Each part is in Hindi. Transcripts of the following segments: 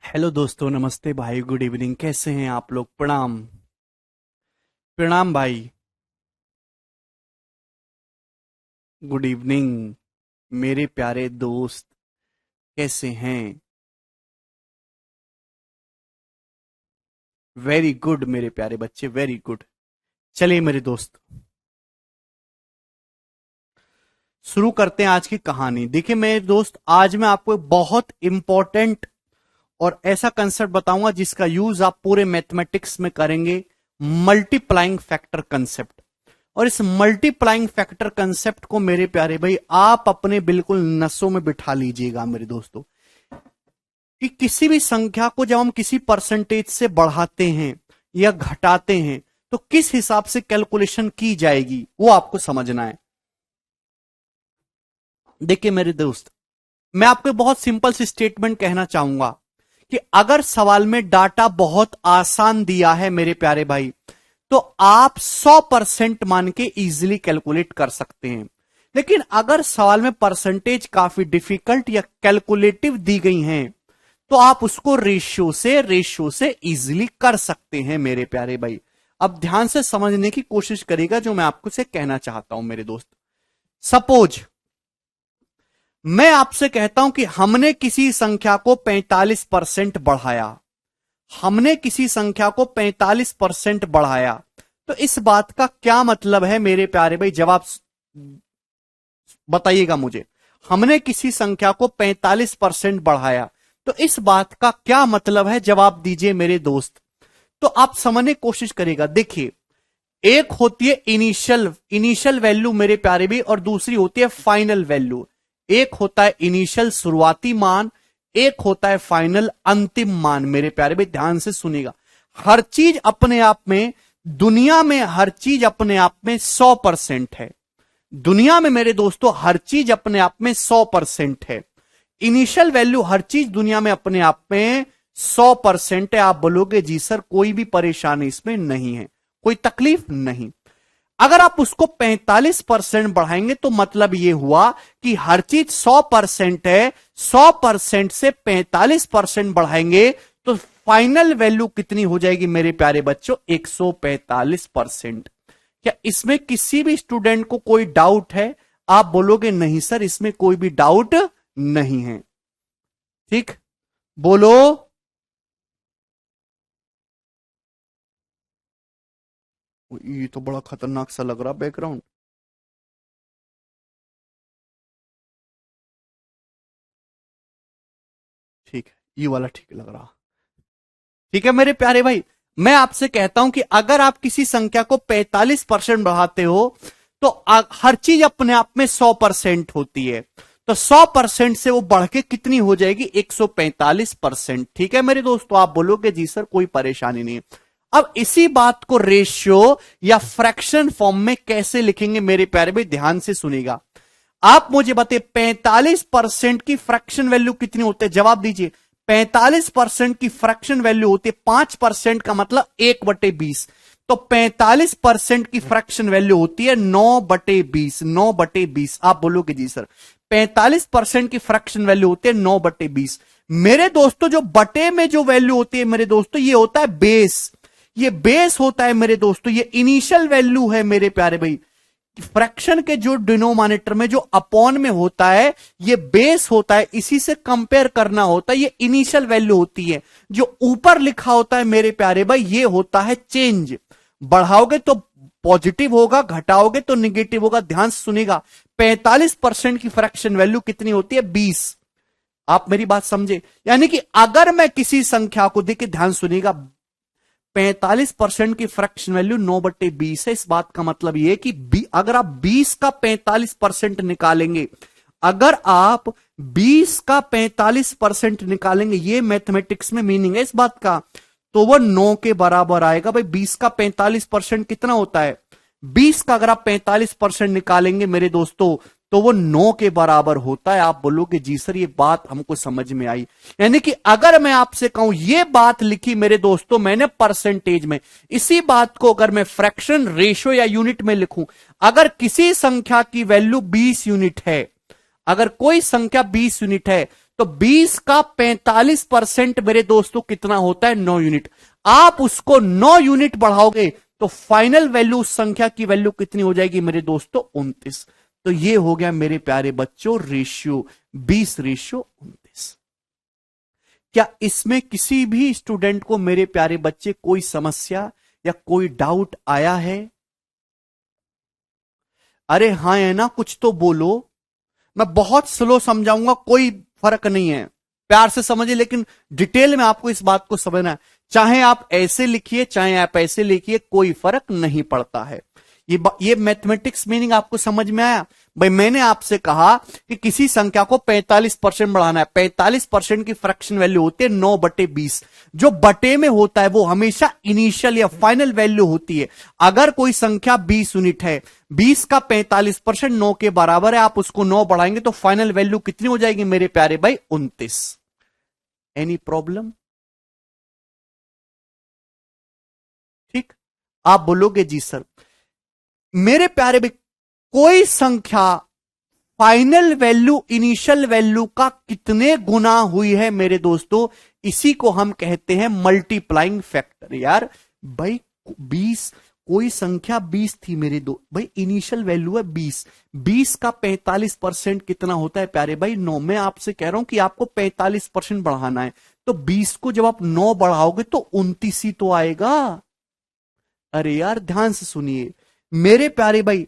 हेलो दोस्तों, नमस्ते भाई, गुड इवनिंग। कैसे हैं आप लोग? प्रणाम। प्रणाम भाई। गुड इवनिंग मेरे प्यारे दोस्त। कैसे हैं? वेरी गुड मेरे प्यारे बच्चे, वेरी गुड। चलिए मेरे दोस्त, शुरू करते हैं आज की कहानी। देखिए मेरे दोस्त, आज मैं आपको बहुत इंपॉर्टेंट और ऐसा कंसेप्ट बताऊंगा जिसका यूज आप पूरे मैथमेटिक्स में करेंगे। Multiplying factor concept. और इस मल्टीप्लाइंग फैक्टर कंसेप्ट को मेरे प्यारे भाई आप अपने बिल्कुल नसों में बिठा लीजिएगा मेरे दोस्तों, कि किसी भी संख्या को जब हम किसी परसेंटेज से बढ़ाते हैं या घटाते हैं तो किस हिसाब से कैलकुलेशन की जाएगी वो आपको समझना है। देखिए मेरे दोस्त, मैं आपको बहुत सिंपल सी स्टेटमेंट कहना चाहूंगा कि अगर सवाल में डाटा बहुत आसान दिया है मेरे प्यारे भाई, तो आप 100% मान के इजीली कैलकुलेट कर सकते हैं। लेकिन अगर सवाल में परसेंटेज काफी डिफिकल्ट या कैलकुलेटिव दी गई हैं, तो आप उसको रेशियो से इजीली कर सकते हैं मेरे प्यारे भाई। अब ध्यान से समझने की कोशिश करिएगा जो मैं आपको से कहना चाहता हूं मेरे दोस्त। सपोज मैं आपसे कहता हूं कि हमने किसी संख्या को 45% बढ़ाया। हमने किसी संख्या को 45% बढ़ाया, तो इस बात का क्या मतलब है मेरे प्यारे भाई? जवाब बताइएगा मुझे। हमने किसी संख्या को 45% बढ़ाया, तो इस बात का क्या मतलब है? जवाब दीजिए मेरे दोस्त। तो आप समझने की कोशिश करिएगा। देखिए, एक होती है इनिशियल इनिशियल वैल्यू मेरे प्यारे भी, और दूसरी होती है फाइनल वैल्यू। एक होता है इनिशियल शुरुआती मान, एक होता है फाइनल अंतिम मान। मेरे प्यारे भी ध्यान से सुनिएगा। हर चीज अपने आप में, दुनिया में हर चीज अपने आप में 100% है। दुनिया में मेरे दोस्तों हर चीज अपने आप में 100% है। इनिशियल वैल्यू हर चीज दुनिया में अपने आप में 100% है। आप बोलोगे जी सर कोई भी परेशानी इसमें नहीं है, कोई तकलीफ नहीं। अगर आप उसको 45% बढ़ाएंगे तो मतलब यह हुआ कि हर चीज 100% है। 100% से 45% बढ़ाएंगे तो फाइनल वैल्यू कितनी हो जाएगी मेरे प्यारे बच्चों? 145%। क्या इसमें किसी भी स्टूडेंट को कोई डाउट है? आप बोलोगे नहीं सर इसमें कोई भी डाउट नहीं है। ठीक, बोलो। ये तो बड़ा खतरनाक सा लग रहा बैकग्राउंड। ठीक है, ये वाला ठीक लग रहा। ठीक है मेरे प्यारे भाई, मैं आपसे कहता हूं कि अगर आप किसी संख्या को 45% बढ़ाते हो तो हर चीज अपने आप में 100% होती है। तो 100% से वो बढ़ के कितनी हो जाएगी? 145%। ठीक है मेरे दोस्तों, आप बोलोगे जी सर कोई परेशानी नहीं। अब इसी बात को रेशियो या फ्रैक्शन फॉर्म में कैसे लिखेंगे मेरे प्यारे भाई? ध्यान से सुनिएगा। आप मुझे बताइए 45% की फ्रैक्शन वैल्यू कितनी होती है? जवाब दीजिए। 45% की फ्रैक्शन वैल्यू होती है 5% का मतलब 1/20। तो 45% की फ्रैक्शन वैल्यू होती है 9/20। 9/20। आप बोलोगे जी सर 45% की फ्रैक्शन वैल्यू होती है 9/20। मेरे दोस्तों जो बटे में जो वैल्यू होती है मेरे दोस्तों, ये होता है बेस। ये बेस होता है मेरे दोस्तों, ये इनिशियल वैल्यू है मेरे प्यारे भाई। फ्रैक्शन के जो डिनोमिनेटर में जो अपॉन में होता है ये बेस होता है, इसी से कंपेयर करना होता है। ये इनिशियल वैल्यू होती है। जो ऊपर लिखा होता है मेरे प्यारे भाई ये होता है चेंज। बढ़ाओगे तो पॉजिटिव होगा, घटाओगे तो निगेटिव होगा। ध्यान से सुनिएगा। 45% की फ्रैक्शन वैल्यू कितनी होती है? 20। आप मेरी बात समझे? यानी कि अगर मैं किसी संख्या को, देखिए ध्यान सुनिएगा, 45% की फ्रैक्शन वैल्यू 9/20 है। इस बात का मतलब यह कि अगर आप 20 का 45% निकालेंगे, अगर आप 20 का 45% निकालेंगे, ये मैथमेटिक्स में मीनिंग है इस बात का, तो वो 9 के बराबर आएगा। भाई 20 का 45% कितना होता है? 20 का अगर आप 45% निकालेंगे मेरे दोस्तों तो वो 9 के बराबर होता है। आप बोलोगे जी सर ये बात हमको समझ में आई। यानी कि अगर मैं आपसे कहूं ये बात लिखी मेरे दोस्तों मैंने परसेंटेज में, इसी बात को अगर मैं फ्रैक्शन, रेशियो या यूनिट में लिखूं, अगर किसी संख्या की वैल्यू 20 यूनिट है, अगर कोई संख्या 20 यूनिट है तो 20 का 45% मेरे दोस्तों कितना होता है? 9 यूनिट। आप उसको 9 यूनिट बढ़ाओगे तो फाइनल वैल्यू उस संख्या की वैल्यू कितनी हो जाएगी मेरे दोस्तों? 29। तो ये हो गया मेरे प्यारे बच्चों रेशियो 20:29। क्या इसमें किसी भी स्टूडेंट को मेरे प्यारे बच्चे कोई समस्या या कोई डाउट आया है? अरे हाँ है ना, कुछ तो बोलो। मैं बहुत स्लो समझाऊंगा, कोई फर्क नहीं है, प्यार से समझिए, लेकिन डिटेल में आपको इस बात को समझना है। चाहे आप ऐसे लिखिए चाहे आप ऐसे लिखिए, कोई फर्क नहीं पड़ता है। ये मैथमेटिक्स मीनिंग आपको समझ में आया? भाई मैंने आपसे कहा कि किसी संख्या को 45% बढ़ाना है। 45% की फ्रैक्शन वैल्यू होती है 9/20। जो बटे में होता है वो हमेशा इनिशियल या फाइनल वैल्यू होती है। अगर कोई संख्या 20 यूनिट है, 20 का 45% 9 के बराबर है, आप उसको 9 बढ़ाएंगे तो फाइनल वैल्यू कितनी हो जाएगी मेरे प्यारे भाई? 29। Any problem? ठीक, आप बोलोगे जी सर। मेरे प्यारे भाई, कोई संख्या फाइनल वैल्यू इनिशियल वैल्यू का कितने गुना हुई है मेरे दोस्तों, इसी को हम कहते हैं मल्टीप्लाइंग फैक्टर। यार भाई 20, कोई संख्या 20 थी मेरे दो भाई, इनिशियल वैल्यू है 20, 20 का 45% कितना होता है प्यारे भाई? 9। मैं आपसे कह रहा हूं कि आपको 45% बढ़ाना है, तो 20 को जब आप 9 बढ़ाओगे तो 29 ही तो आएगा। अरे यार ध्यान से सुनिए मेरे प्यारे भाई,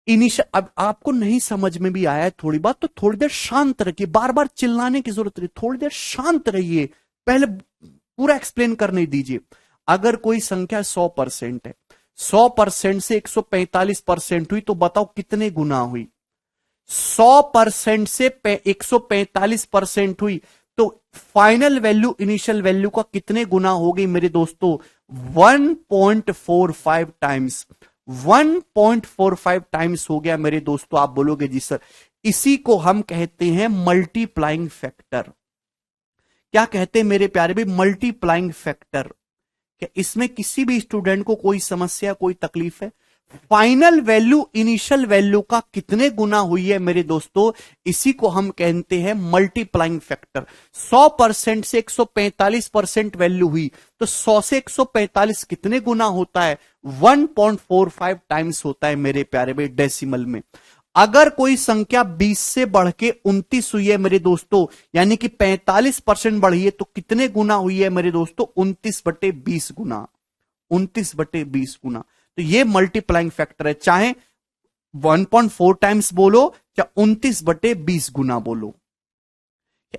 इनिशियल, अब आपको नहीं समझ में भी आया है थोड़ी बात, तो थोड़ी देर शांत रखिए, बार बार चिल्लाने की जरूरत नहीं, थोड़ी देर शांत रहिए, पहले पूरा एक्सप्लेन करने दीजिए। अगर कोई संख्या 100% है, 100% से 145% हुई, तो बताओ कितने गुना हुई? 100% से 145% हुई, तो फाइनल वैल्यू इनिशियल वैल्यू का कितने गुना हो गई मेरे दोस्तों? 1.45 टाइम्स। 1.45 टाइम्स हो गया मेरे दोस्तों। आप बोलोगे जी सर, इसी को हम कहते हैं मल्टीप्लाइंग फैक्टर। क्या कहते हैं मेरे प्यारे भी? Multiplying factor. क्या इसमें किसी भी स्टूडेंट को कोई समस्या कोई तकलीफ है? फाइनल वैल्यू इनिशियल वैल्यू का कितने गुना हुई है मेरे दोस्तों, इसी को हम कहते हैं मल्टीप्लाइंग फैक्टर। 100% से 145% वैल्यू हुई, तो 100 से 145 कितने गुना होता है? 1.45 टाइम्स होता है मेरे प्यारे भाई डेसिमल में। अगर कोई संख्या 20 से बढ़ के 29 हुई है मेरे दोस्तों, यानी कि 45% बढ़ी है, तो कितने गुना हुई है मेरे दोस्तों? 29/20 गुना। 29/20 गुना। तो ये मल्टीप्लाइंग फैक्टर है, चाहे 1.4 टाइम्स बोलो या 29/20 गुना बोलो।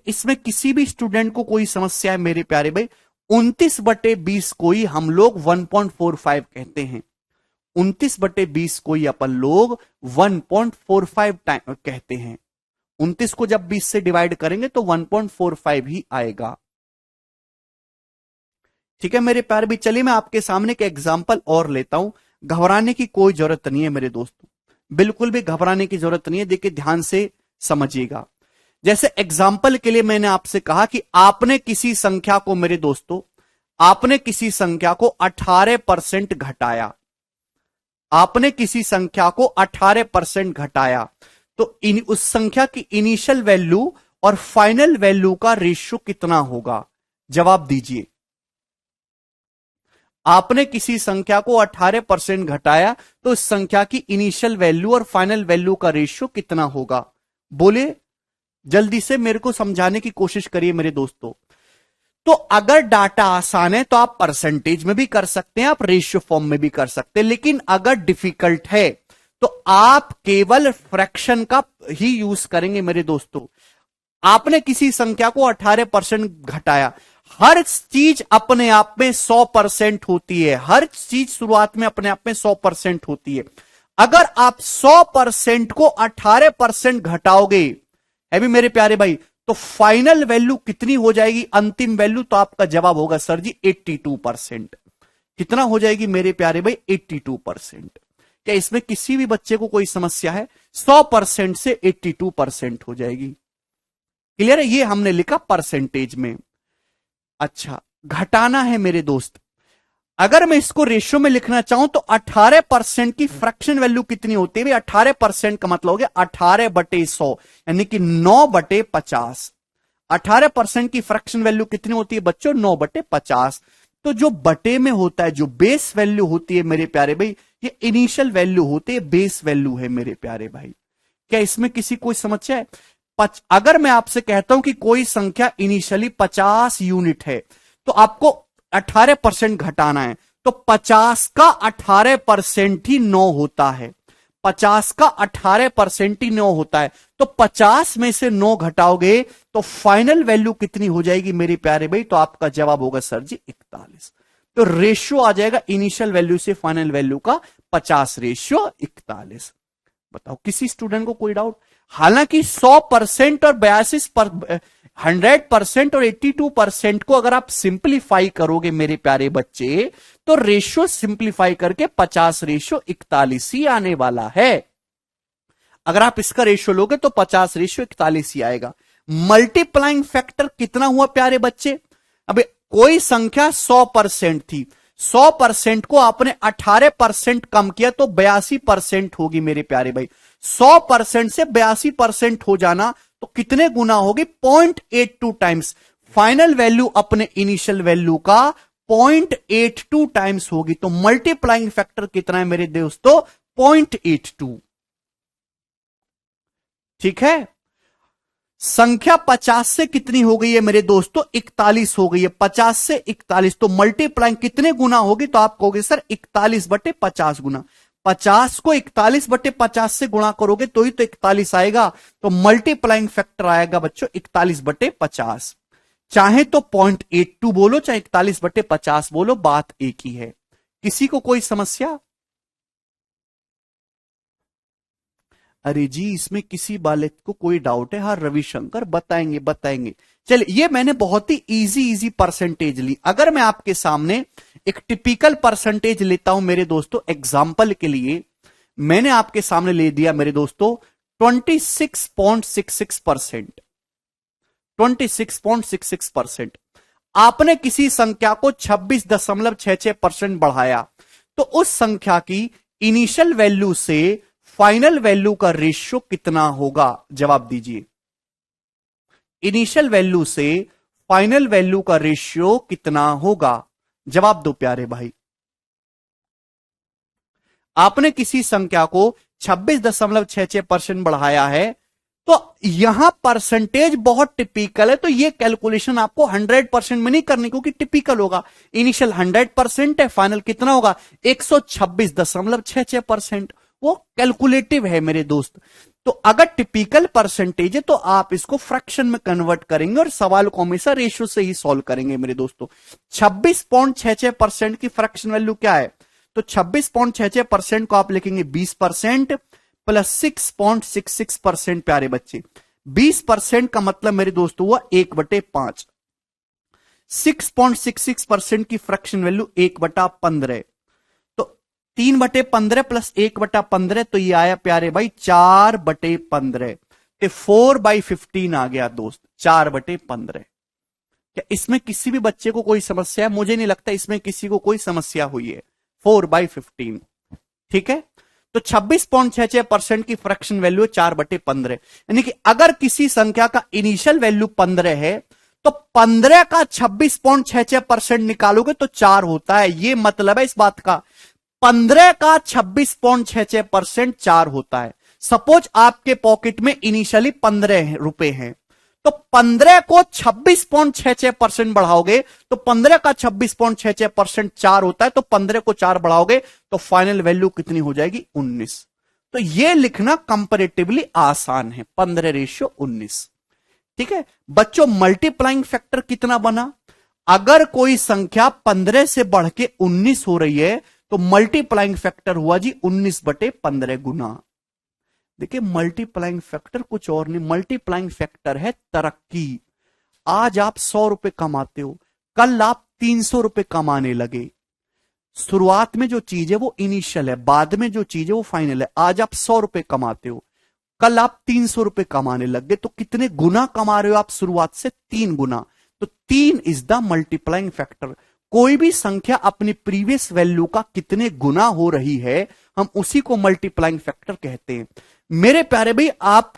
इसमें किसी भी स्टूडेंट को कोई समस्या है मेरे प्यारे भाई? 29/20 को ही हम लोग 1.45 कहते हैं। 29/20 को ही अपन लोग 1.45 टाइम कहते हैं। 29 को जब 20 से डिवाइड करेंगे तो 1.45 ही आएगा। ठीक है मेरे प्यारे भी, चलिए मैं आपके सामने एक एग्जांपल और लेता हूं। घबराने की कोई जरूरत नहीं है मेरे दोस्तों, बिल्कुल भी घबराने की जरूरत नहीं है। देखिए ध्यान से समझिएगा। जैसे एग्जांपल के लिए मैंने आपसे कहा कि आपने किसी संख्या को मेरे दोस्तों, आपने किसी संख्या को 18% घटाया। आपने किसी संख्या को 18% घटाया, तो उस संख्या की इनिशियल वैल्यू और फाइनल वैल्यू का रेशियो कितना होगा? जवाब दीजिए। आपने किसी संख्या को 18% घटाया, तो उस संख्या की इनिशियल वैल्यू और फाइनल वैल्यू का रेशियो कितना होगा? बोले जल्दी से, मेरे को समझाने की कोशिश करिए मेरे दोस्तों। तो अगर डाटा आसान है तो आप परसेंटेज में भी कर सकते हैं, आप रेशियो फॉर्म में भी कर सकते हैं, लेकिन अगर डिफिकल्ट है तो आप केवल फ्रैक्शन का ही यूज करेंगे मेरे दोस्तों। आपने किसी संख्या को 18% घटाया, हर चीज अपने आप में 100% होती है, हर चीज शुरुआत में अपने आप में 100% होती है। अगर आप 100% को 18% घटाओगे है भी मेरे प्यारे भाई, तो फाइनल वैल्यू कितनी हो जाएगी? अंतिम वैल्यू, तो आपका जवाब होगा सर जी 82%। कितना हो जाएगी मेरे प्यारे भाई? 82%। क्या इसमें किसी भी बच्चे को कोई समस्या है? 100% से 82% हो जाएगी। क्लियर है? ये हमने लिखा परसेंटेज में। अच्छा, घटाना है मेरे दोस्त। अगर मैं इसको रेशियो में लिखना चाहूं तो 18% की फ्रैक्शन वैल्यू कितनी होती है? 18% का मतलब हो गया 18/100, यानी कि 9/50। 18% की फ्रैक्शन वैल्यू कितनी होती है बच्चों? 9/50। तो जो बटे में होता है, जो बेस वैल्यू होती है मेरे प्यारे भाई, ये इनिशियल वैल्यू होती है, बेस वैल्यू है मेरे प्यारे भाई। क्या इसमें किसी कोई समस्या है? अगर मैं आपसे कहता हूं कि कोई संख्या इनिशियली 50 यूनिट है, तो आपको 18% घटाना है, तो 50 का 18% ही 9 होता है। 50 का 18% ही 9 होता है। तो 50 में से 9 घटाओगे तो फाइनल वैल्यू कितनी हो जाएगी मेरे प्यारे भाई? तो आपका जवाब होगा सर जी 41। तो रेशियो आ जाएगा इनिशियल वैल्यू से फाइनल वैल्यू का 50:41। बताओ किसी स्टूडेंट को कोई डाउट? हालांकि 100% और 100% और 82% को अगर आप सिंप्लीफाई करोगे मेरे प्यारे बच्चे, तो रेशियो सिंप्लीफाई करके 50:41 ही आने वाला है। अगर आप इसका रेशियो लोगे तो 50:41 ही आएगा। मल्टीप्लाइंग फैक्टर कितना हुआ प्यारे बच्चे? अबे कोई संख्या 100% थी, 100% को आपने 18% कम किया तो 82% होगी मेरे प्यारे भाई। 100% से 82% हो जाना तो कितने गुना होगी? 0.82 टाइम्स। फाइनल वैल्यू अपने इनिशियल वैल्यू का 0.82 टाइम्स होगी। तो मल्टीप्लाइंग फैक्टर कितना है मेरे दोस्तों? 0.82। ठीक है। संख्या 50 से कितनी हो गई है मेरे दोस्तों? 41 हो गई है। 50 से 41 तो मल्टीप्लाइंग कितने गुना होगी? तो आप कहोगे सर 41/50 गुना। 50 को 41/50 से गुणा करोगे तो ही तो 41 आएगा। तो मल्टीप्लाइंग फैक्टर आएगा बच्चों 41/50। चाहे तो 0.82 बोलो, चाहे 41/50 बोलो, बात एक ही है। किसी को कोई समस्या? अरे जी इसमें किसी बालक को कोई डाउट है? हाँ रविशंकर बताएंगे बताएंगे। चलिए ये मैंने बहुत ही इजी इजी परसेंटेज ली। अगर मैं आपके सामने एक टिपिकल परसेंटेज लेता हूं मेरे दोस्तों, एग्जाम्पल के लिए मैंने आपके सामने ले दिया मेरे दोस्तों 26.66%। 26.66%। आपने किसी संख्या को 26.66% बढ़ाया, तो उस संख्या की इनिशियल वैल्यू से फाइनल वैल्यू का रेशियो कितना होगा? जवाब दीजिए। इनिशियल वैल्यू से फाइनल वैल्यू का रेशियो कितना होगा? जवाब दो प्यारे भाई। आपने किसी संख्या को 26.66% बढ़ाया है, तो यहां परसेंटेज बहुत टिपिकल है, तो ये कैलकुलेशन आपको 100% में नहीं करनी, क्योंकि टिपिकल होगा। इनिशियल 100% है, फाइनल कितना होगा? 126.66%। वो कैलकुलेटिव है मेरे दोस्त। तो अगर टिपिकल परसेंटेज है तो आप इसको फ्रैक्शन में कन्वर्ट करेंगे और सवाल को हमेशा रेशियो से ही सॉल्व करेंगे मेरे दोस्तों। 26.66% की फ्रैक्शन वैल्यू क्या है? तो 26.66% को आप लिखेंगे 20% प्लस 6.66%। प्यारे बच्चे 20% का मतलब मेरे दोस्तों हुआ 1/5। 6.66% की फ्रैक्शन वैल्यू 1/15। 3/15 प्लस 1/15 तो ये आया प्यारे भाई 4/15। 4/15 आ गया दोस्त, 4/15। क्या इसमें किसी भी बच्चे को कोई समस्या है? मुझे नहीं लगता इसमें किसी को कोई समस्या हुई है। 4/15 ठीक है। तो 26.66% की फ्रैक्शन वैल्यू है 4/15। यानी कि अगर किसी संख्या का इनिशियल वैल्यू 15 है, तो 15 का 26.66% निकालोगे तो 4 होता है। यह मतलब है इस बात का, 15 का 26.66% 4 होता है। सपोज आपके पॉकेट में इनिशियली 15 रुपए हैं, तो 15 को 26.66% बढ़ाओगे तो 15 का 26.66% 4 होता है। तो 15 को 4 बढ़ाओगे तो फाइनल वैल्यू कितनी हो जाएगी? 19। तो यह लिखना कंपैरेटिवली आसान है, 15:19। ठीक है बच्चों, मल्टीप्लाइंग फैक्टर कितना बना? अगर कोई संख्या 15 से बढ़ के 19 हो रही है तो मल्टीप्लाइंग फैक्टर हुआ जी 19/15 गुना। देखिए मल्टीप्लाइंग फैक्टर कुछ और नहीं, मल्टीप्लाइंग फैक्टर है तरक्की। आज आप 100 रुपए कमाते हो, कल आप 300 रुपए कमाने लगे। शुरुआत में जो चीज है वो इनिशियल है, बाद में जो चीज है वो फाइनल है। आज आप 100 रुपए कमाते हो, कल आप 300 रुपए कमाने लग गए, तो कितने गुना कमा रहे हो आप शुरुआत से? 3 गुना। तो 3 इज द मल्टीप्लाइंग फैक्टर। कोई भी संख्या अपनी प्रीवियस वैल्यू का कितने गुना हो रही है, हम उसी को मल्टीप्लाइंग फैक्टर कहते हैं। मेरे प्यारे भाई, आप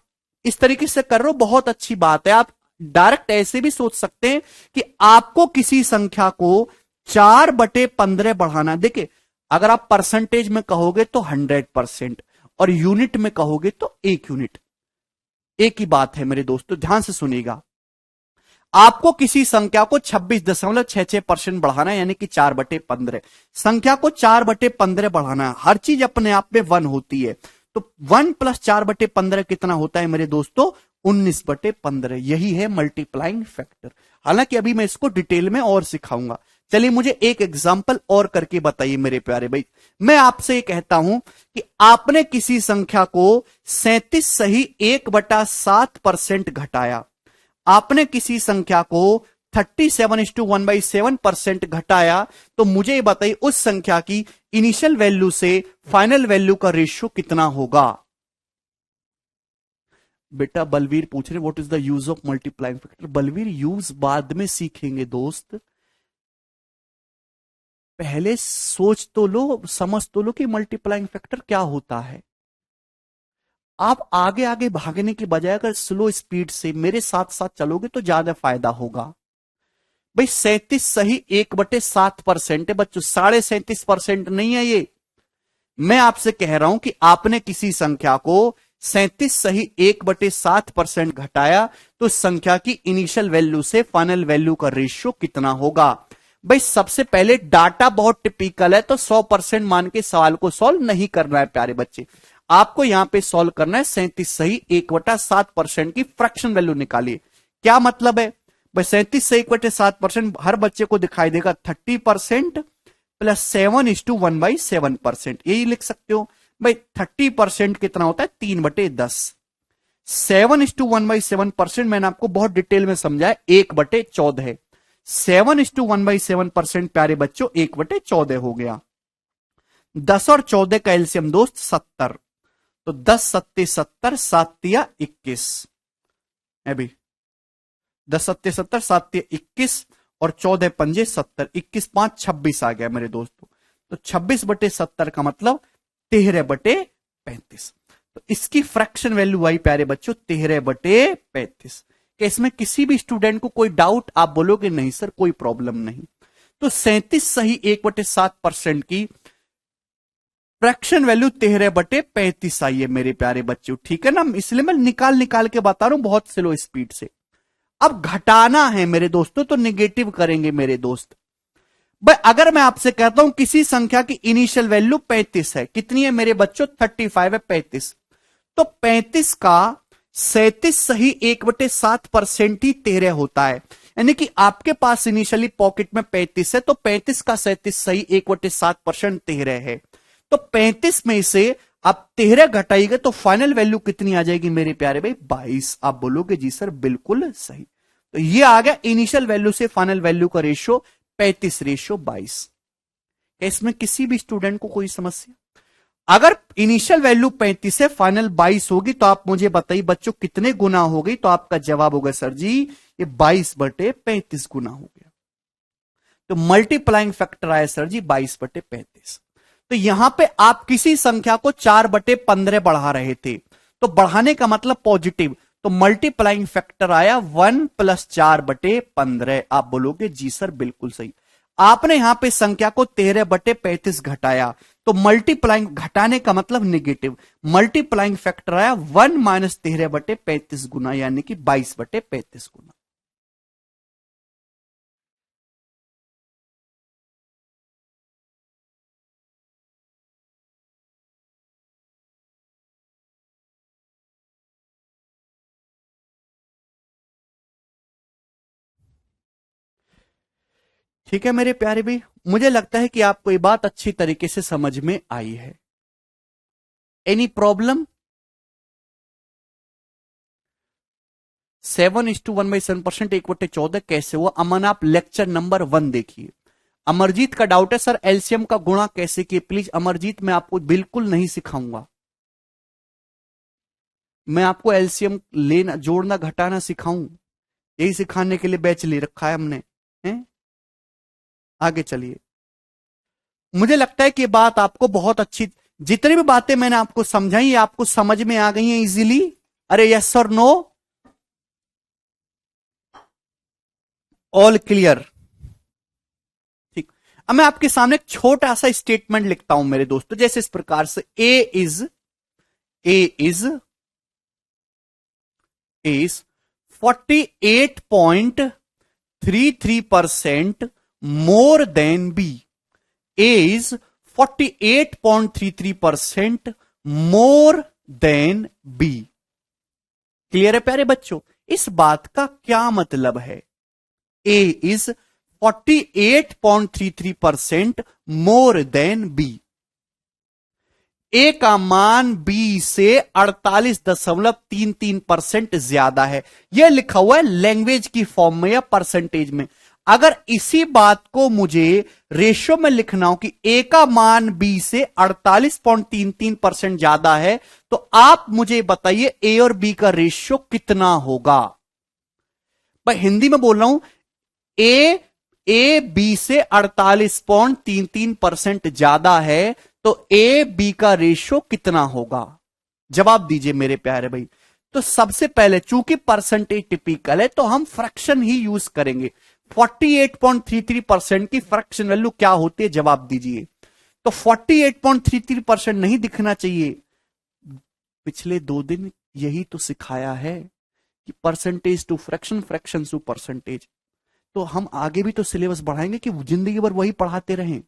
इस तरीके से कर रहे हो, बहुत अच्छी बात है। आप डायरेक्ट ऐसे भी सोच सकते हैं कि आपको किसी संख्या को 4/15 बढ़ाना। देखिए, अगर आप परसेंटेज में कहोगे तो 100%, और यूनिट में कहोगे तो 1 यूनिट। एक ही बात है मेरे दोस्तों, ध्यान से सुनिएगा। आपको किसी संख्या को 26.66% बढ़ाना है, यानी कि 4/15। संख्या को 4/15 बढ़ाना है। हर चीज अपने आप में 1 होती है, तो 1 + 4/15 कितना होता है मेरे दोस्तों? 19/15। यही है मल्टीप्लाइंग फैक्टर। हालांकि अभी मैं इसको डिटेल में और सिखाऊंगा। चलिए, मुझे एक एग्जाम्पल और करके बताइए मेरे प्यारे भाई। मैं आपसे कहता हूं कि आपने किसी संख्या को 37 सही 1/7% घटाया। आपने किसी संख्या को 37:1/7% घटाया, तो मुझे बताइए उस संख्या की इनिशियल वैल्यू से फाइनल वैल्यू का रेशियो कितना होगा? बेटा बलवीर पूछ रहे what is the use of multiplying factor. Balveer, use बाद में सीखेंगे दोस्त, पहले सोच तो लो, समझ तो लो कि मल्टीप्लाइंग फैक्टर क्या होता है। आप आगे आगे भागने की बजाय अगर स्लो स्पीड से मेरे साथ साथ चलोगे तो ज्यादा फायदा होगा। भाई 37 सही 1/7% है बच्चों, 37.5% नहीं है ये। मैं आपसे कह रहा हूं कि आपने किसी संख्या को 37 सही 1/7% घटाया, तो संख्या की इनिशियल वैल्यू से फाइनल वैल्यू का रेशियो कितना होगा? भाई सबसे पहले डाटा बहुत टिपिकल है, तो 100% मान के सवाल को सॉल्व नहीं करना है प्यारे बच्चे। आपको यहां पे सॉल्व करना है 37 सही 1/7% की फ्रैक्शन वैल्यू निकालिए। क्या मतलब है भाई? 37 सही 1/7% हर बच्चे को दिखाई देगा 30% + 7:1/7%, यही लिख सकते हो। भाई 30% कितना होता है? 3/10। 7:1/7% मैंने आपको बहुत डिटेल में समझाया, 1/14 है। 7:1/7% प्यारे बच्चों 1/14 हो गया। 10 और 14 का एलसीएम दोस्त 70, तो 10 सत्ते 70, 7 तिया 21। अभी 10 सत्ते 70, 7 तिया 21 और 14 पंजे 70, 21 5 26 आ गया मेरे दोस्तों। तो 26/70 का मतलब 13/35। तो इसकी फ्रैक्शन वैल्यू आई प्यारे बच्चों 13/35। कि इसमें किसी भी स्टूडेंट को कोई डाउट? आप बोलोगे नहीं सर कोई प्रॉब्लम नहीं। तो 37 सही 1/7% की फ्रैक्शन वैल्यू 13/35 आई है मेरे प्यारे बच्चों, ठीक है ना? इसलिए मैं निकाल निकाल के बता रहा हूं बहुत स्लो स्पीड से। अब घटाना है मेरे दोस्तों, तो निगेटिव करेंगे मेरे दोस्त। भाई अगर मैं आपसे कहता हूं किसी संख्या की इनिशियल वैल्यू 35 है, कितनी है मेरे बच्चों? 35 है 35। तो 35 का 37 सही 1/7% ही 13 होता है। यानी कि आपके पास इनिशियली पॉकेट में 35 है, तो 35 का 37 सही 1/7% 13 है। तो 35 में से आप 13 घटाइएगा तो फाइनल वैल्यू कितनी आ जाएगी मेरे प्यारे भाई? 22। आप बोलोगे जी सर बिल्कुल सही। तो ये आ गया इनिशियल वैल्यू से फाइनल वैल्यू का रेशियो 35:22। इसमें किसी भी स्टूडेंट को कोई समस्या? अगर इनिशियल वैल्यू 35 है, फाइनल 22 होगी, तो आप मुझे बताइए बच्चों कितने गुना होगी? तो आपका जवाब होगा सर जी ये 22/35 गुना हो गया। तो मल्टीप्लाइंग फैक्टर आया सर जी 22/35। तो यहां पे आप किसी संख्या को 4/15 बढ़ा रहे थे, तो बढ़ाने का मतलब पॉजिटिव, तो मल्टीप्लाइंग फैक्टर आया 1 + 4/15। आप बोलोगे जी सर बिल्कुल सही। आपने यहां पे संख्या को 13/35 घटाया, तो मल्टीप्लाइंग घटाने का मतलब निगेटिव, मल्टीप्लाइंग फैक्टर आया 1 - 13/35 गुना, यानी कि 22/35 गुना। ठीक है मेरे प्यारे भाई, मुझे लगता है कि आपको ये बात अच्छी तरीके से समझ में आई है। Any problem? 7:1/7% 1/14 कैसे हुआ? अमन आप लेक्चर नंबर 1 देखिए। अमरजीत का डाउट है सर एलसीएम का गुणा कैसे किए? प्लीज अमरजीत, मैं आपको बिल्कुल नहीं सिखाऊंगा। मैं आपको एलसीएम लेना जोड़ना घटाना सिखाऊं? यही सिखाने के लिए बैच ले रखा है हमने, हैं? आगे चलिए। मुझे लगता है कि ये बात आपको बहुत अच्छी, जितनी भी बातें मैंने आपको समझाई ये आपको समझ में आ गई हैं इजीली। अरे यस और नो, ऑल क्लियर? ठीक। अब मैं आपके सामने एक छोटा सा स्टेटमेंट लिखता हूं मेरे दोस्तों, जैसे इस प्रकार से ए is 48.33% more than B. A is 48.33% more than B. Clear है प्यारे बच्चों? इस बात का क्या मतलब है? A is 48.33% more than B. ए का मान बी से 48.33% ज्यादा है। यह लिखा हुआ है लैंग्वेज की फॉर्म में या परसेंटेज में। अगर इसी बात को मुझे रेशियो में लिखना हो कि ए का मान बी से 48.33% ज्यादा है, तो आप मुझे बताइए ए और बी का रेशियो कितना होगा? मैं हिंदी में बोल रहा हूं, ए बी से 48.33% ज्यादा है, तो ए बी का रेशियो कितना होगा? जवाब दीजिए मेरे प्यारे भाई। तो सबसे पहले चूंकि परसेंटेज टिपिकल है तो हम फ्रैक्शन ही यूज करेंगे। 48.33% की फ्रैक्शन वैल्यू क्या होती है? जवाब दीजिए। तो 48.33% नहीं दिखना चाहिए। पिछले 2 दिन यही तो सिखाया है कि percentage to fraction, fraction to percentage. तो हम आगे भी तो सिलेबस बढ़ाएंगे कि जिंदगी भर वही पढ़ाते रहें।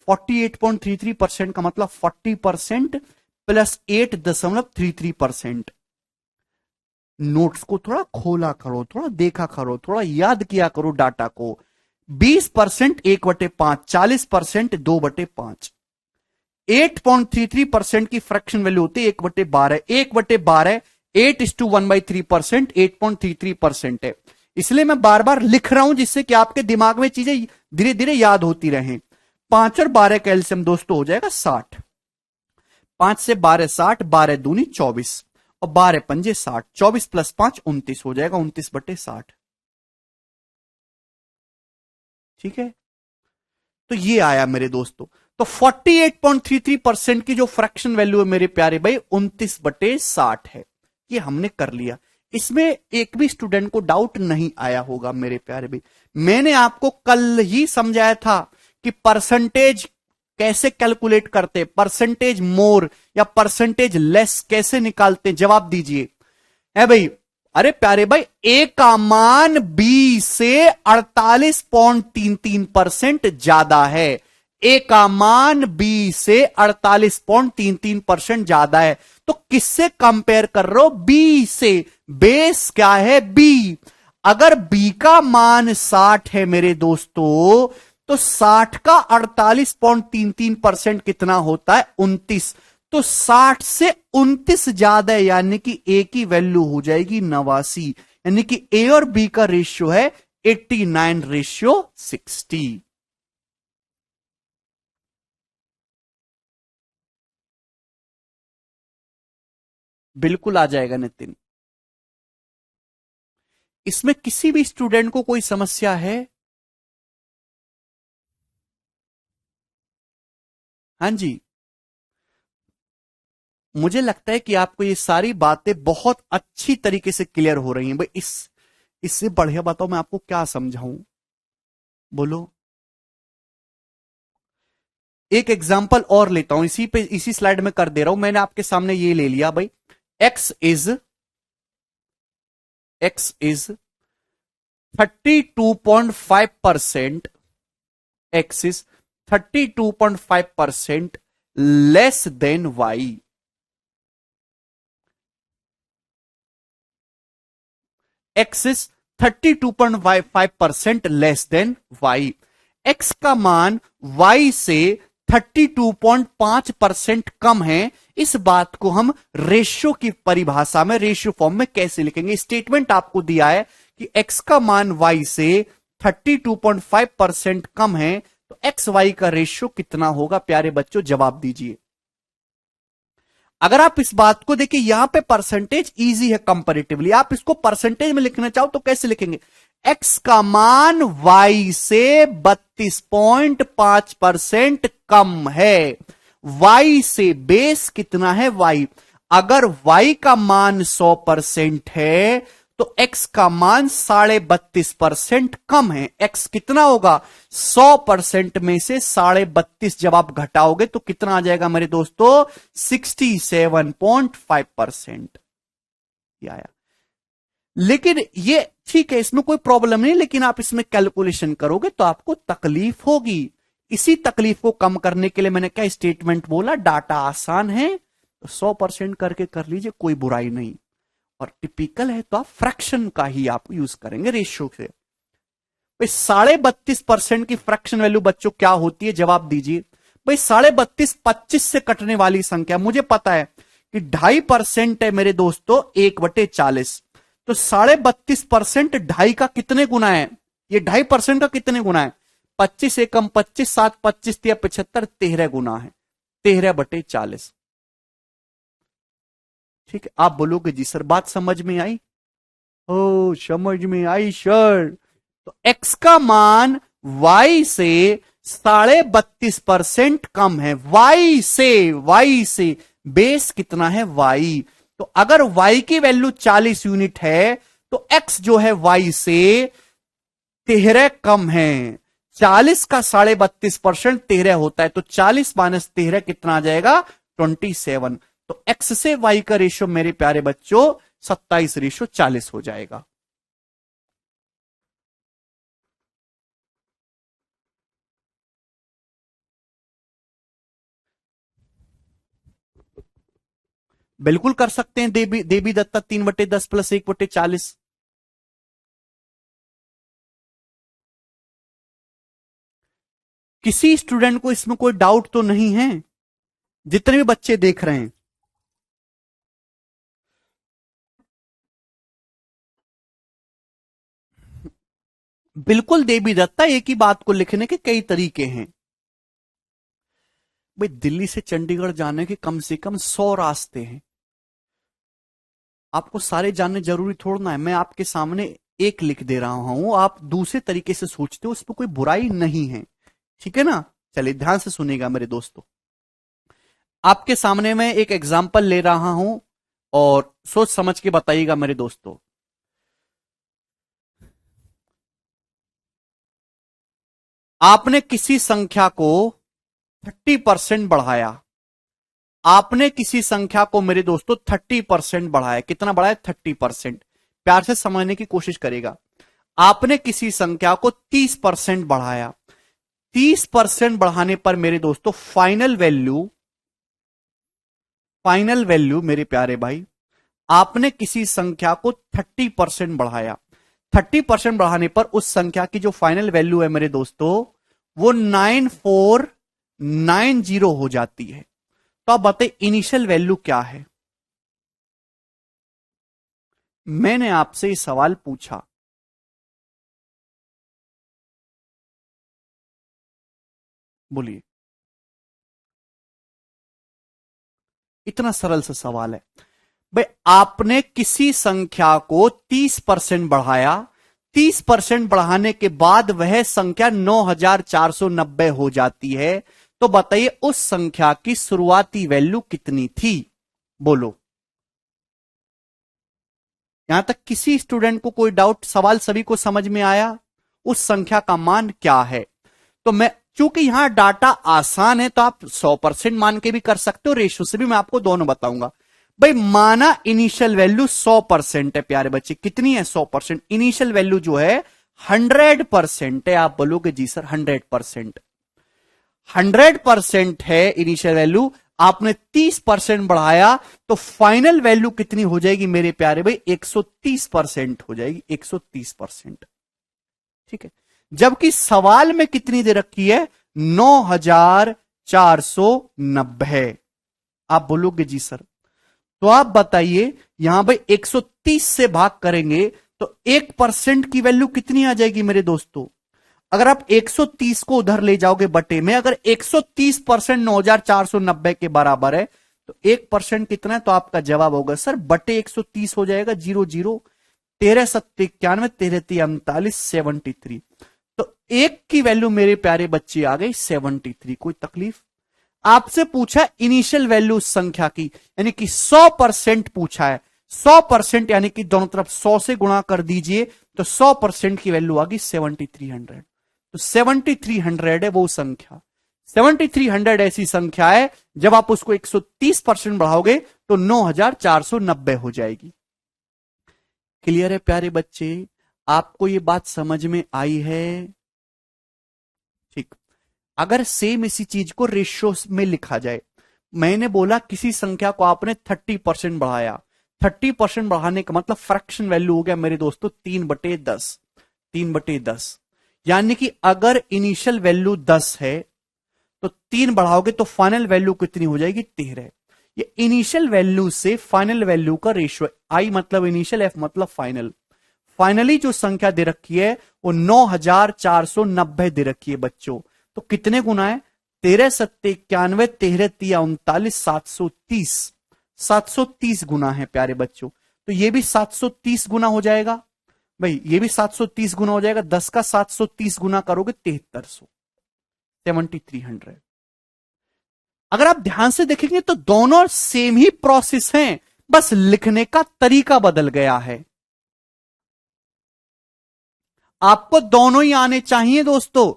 48.33% का मतलब 40% प्लस 8.33%। नोट्स को थोड़ा खोला करो, थोड़ा देखा करो, थोड़ा याद किया करो डाटा को। 20% 1/5, 40% 2/5। 8.33% की फ्रैक्शन वैल्यू होती है 1/12। 1/12 8:1/3%, 8.33% है। इसलिए मैं बार बार लिख रहा हूं जिससे कि आपके दिमाग में चीजें धीरे धीरे याद होती रहें। 5 और 12 का एलसीएम दोस्तों हो जाएगा 60। 5 से 12 60, 12 दूनी 24 और 12 पंजे 60। 24 प्लस 5 29 हो जाएगा, 29/60। ठीक है, तो ये आया मेरे दोस्तों। तो 48.33% की जो फ्रैक्शन वैल्यू है मेरे प्यारे भाई 29/60 है। ये हमने कर लिया। इसमें एक भी स्टूडेंट को डाउट नहीं आया होगा मेरे प्यारे भाई। मैंने आपको कल ही समझाया था कि परसेंटेज कैसे कैलकुलेट करते, परसेंटेज मोर या परसेंटेज लेस कैसे निकालते। जवाब दीजिए है भाई। अरे प्यारे भाई, ए का मान बी से 48.33% ज्यादा है। ए का मान बी से 48.33% ज्यादा है, तो किससे कंपेयर कर रहे हो? बी से। बेस क्या है? बी। अगर बी का मान 60 है मेरे दोस्तों, तो 60 का 48.33% कितना होता है? 29। तो 60 से 29 ज्यादा है, यानी कि ए की वैल्यू हो जाएगी 89। यानी कि ए और बी का रेशियो है 89:60। बिल्कुल आ जाएगा नितिन। इसमें किसी भी स्टूडेंट को कोई समस्या है? हाँ जी। मुझे लगता है कि आपको ये सारी बातें बहुत अच्छी तरीके से क्लियर हो रही हैं भाई। इससे बढ़िया बताओ मैं आपको क्या समझाऊं? बोलो। एक एग्जांपल और लेता हूं, इसी पे इसी स्लाइड में कर दे रहा हूं। मैंने आपके सामने ये ले लिया भाई। x is 32.5%, x is 32.5% less than y। x is 32.5% less than y। x का मान y से 32.5% कम है। इस बात को हम रेशियो की परिभाषा में, रेशियो फॉर्म में कैसे लिखेंगे? स्टेटमेंट आपको दिया है कि x का मान y से 32.5% कम है, तो एक्स वाई का रेशियो कितना होगा? प्यारे बच्चों जवाब दीजिए। अगर आप इस बात को देखिए, यहां पे परसेंटेज इजी है कंपैरेटिवली। आप इसको परसेंटेज में लिखना चाहो तो कैसे लिखेंगे? x का मान y से 32.5% कम है। y से बेस कितना है y, अगर y का मान 100% है तो x का मान 32.5% कम है। x कितना होगा, 100% में से 32.5 जब आप घटाओगे तो कितना आ जाएगा मेरे दोस्तों, 67.5% आया। लेकिन ये ठीक है, इसमें कोई प्रॉब्लम नहीं, लेकिन आप इसमें कैलकुलेशन करोगे तो आपको तकलीफ होगी। इसी तकलीफ को कम करने के लिए मैंने क्या स्टेटमेंट बोला, डाटा आसान है तो 100% करके कर लीजिए, कोई बुराई नहीं। और टिपिकल है तो आप फ्रैक्शन का ही आप यूज करेंगे रेशियो से। 32.5% की फ्रैक्शन वैल्यू बच्चों क्या होती है, जवाब दीजिए भाई। 32.5 25 से कटने वाली संख्या, मुझे पता है कि 2.5% है मेरे दोस्तों 1/40, तो 32.5% 2.5 का कितने गुना है, ये 2.5% का कितने गुना है, 25 एकम 25, 7 25 या 75, 13 गुना है, 13/40। ठीक है, आप बोलोगे जी सर बात समझ में आई, ओ समझ में आई सर। तो x का मान y से 32.5% कम है, y से बेस कितना है y, तो अगर y की वैल्यू 40 यूनिट है तो x जो है y से 13 कम है। 40 का 32.5% 13 होता है, तो 40 माइनस 13 कितना आ जाएगा, 27। तो x से y का रेशियो मेरे प्यारे बच्चों 27:40 हो जाएगा। बिल्कुल कर सकते हैं, देवी दत्ता 3/10 प्लस 1/40। किसी स्टूडेंट को इसमें कोई डाउट तो नहीं है, जितने भी बच्चे देख रहे हैं। बिल्कुल देवी दत्ता, एक ही बात को लिखने के कई तरीके हैं भाई। दिल्ली से चंडीगढ़ जाने के कम से कम 100 रास्ते हैं, आपको सारे जानने जरूरी थोड़ा ना है। मैं आपके सामने एक लिख दे रहा हूं, आप दूसरे तरीके से सोचते हो, उस पर कोई बुराई नहीं है, ठीक है ना। चलिए ध्यान से सुनिएगा मेरे दोस्तों, आपके सामने मैं एक एग्जाम्पल ले रहा हूं और सोच समझ के बताइएगा मेरे दोस्तों। आपने किसी संख्या को 30% बढ़ाया, आपने किसी संख्या को मेरे दोस्तों 30% बढ़ाया, कितना बढ़ाया, 30%। प्यार से समझने की कोशिश करेगा। आपने किसी संख्या को 30% बढ़ाया, 30% बढ़ाने पर मेरे दोस्तों फाइनल वैल्यू मेरे प्यारे भाई, आपने किसी संख्या को 30% बढ़ाया, 30% बढ़ाने पर उस संख्या की जो फाइनल वैल्यू है मेरे दोस्तों वो 9490 हो जाती है। तो आप बताइए इनिशियल वैल्यू क्या है। मैंने आपसे ये सवाल पूछा, बोलिए। इतना सरल सा सवाल है भाई, आपने किसी संख्या को 30% बढ़ाया, 30% बढ़ाने के बाद वह संख्या 9490 हो जाती है, तो बताइए उस संख्या की शुरुआती वैल्यू कितनी थी, बोलो। यहां तक किसी स्टूडेंट को कोई डाउट, सवाल सभी को समझ में आया, उस संख्या का मान क्या है। तो मैं, चूंकि यहां डाटा आसान है तो आप 100% मान के भी कर सकते हो, रेशियो से भी मैं आपको दोनों बताऊंगा। भाई माना इनिशियल वैल्यू 100% है प्यारे बच्चे, कितनी है, 100%। इनिशियल वैल्यू जो है 100% है, आप बोलोगे जी सर 100%, 100% है इनिशियल वैल्यू, आपने 30% बढ़ाया तो फाइनल वैल्यू कितनी हो जाएगी मेरे प्यारे भाई, 130% हो जाएगी, 130%। ठीक है, जबकि सवाल में कितनी दे रखी है, 9490। आप बोलोगे जी सर, तो आप बताइए यहां भाई 130 से भाग करेंगे तो 1% की वैल्यू कितनी आ जाएगी मेरे दोस्तों। अगर आप 130 को उधर ले जाओगे बटे में, अगर 130% 9490 के बराबर है तो 1% कितना है, तो आपका जवाब होगा सर बटे 130 हो जाएगा, 00। 13 7 91 13 73। तो एक की वैल्यू मेरे प्यारे बच्चे आ गई 73। कोई तकलीफ? आपसे पूछा इनिशियल वैल्यू संख्या की, यानी कि 100% पूछा है। 100% यानी कि दोनों तरफ 100 से गुणा कर दीजिए तो 100% की वैल्यू आ गई 7300। तो 7300 है वो संख्या। 7300 ऐसी संख्या है जब आप उसको 130% बढ़ाओगे तो 9490 हो जाएगी। क्लियर है प्यारे बच्चे? आपको ये बात समझ में आई है? ठीक। अगर सेम इसी चीज को रेशियो में लिखा जाए, मैंने बोला किसी संख्या को आपने 30% बढ़ाया, 30% बढ़ाने का मतलब फ्रैक्शन वैल्यू हो गया मेरे दोस्तों 3/10। 3/10 यानी कि अगर इनिशियल वैल्यू 10 है तो 3 बढ़ाओगे तो फाइनल वैल्यू कितनी हो जाएगी? 13। ये इनिशियल वैल्यू से फाइनल वैल्यू का रेशियो। आई मतलब इनिशियल, एफ मतलब फाइनल। फाइनली जो संख्या दे रखी है वो 9490 दे रखी है बच्चों। तो कितने गुना है? 13 7 91 13 3 39 730। 730 गुना है प्यारे बच्चों। तो ये भी 730 गुना हो जाएगा भाई, ये भी 730 गुना हो जाएगा। 10 का 730 गुना करोगे 7300, 7300। अगर आप ध्यान से देखेंगे तो दोनों सेम ही प्रोसेस हैं, बस लिखने का तरीका बदल गया है। आपको दोनों ही आने चाहिए दोस्तों।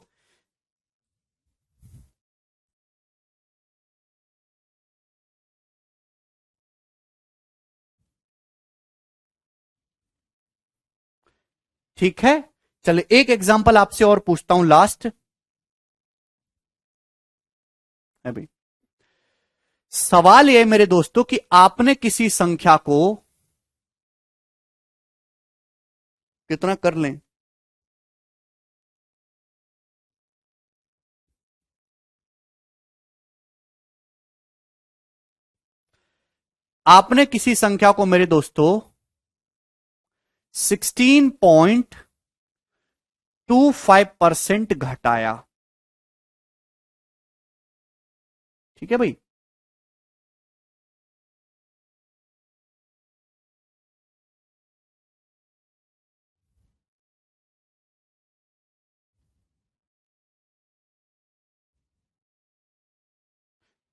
ठीक है, चलिए एक एग्जांपल आपसे और पूछता हूं, लास्ट। अभी सवाल यह मेरे दोस्तों कि आपने किसी संख्या को कितना कर लें, आपने किसी संख्या को मेरे दोस्तों 16.25% घटाया। ठीक है भाई,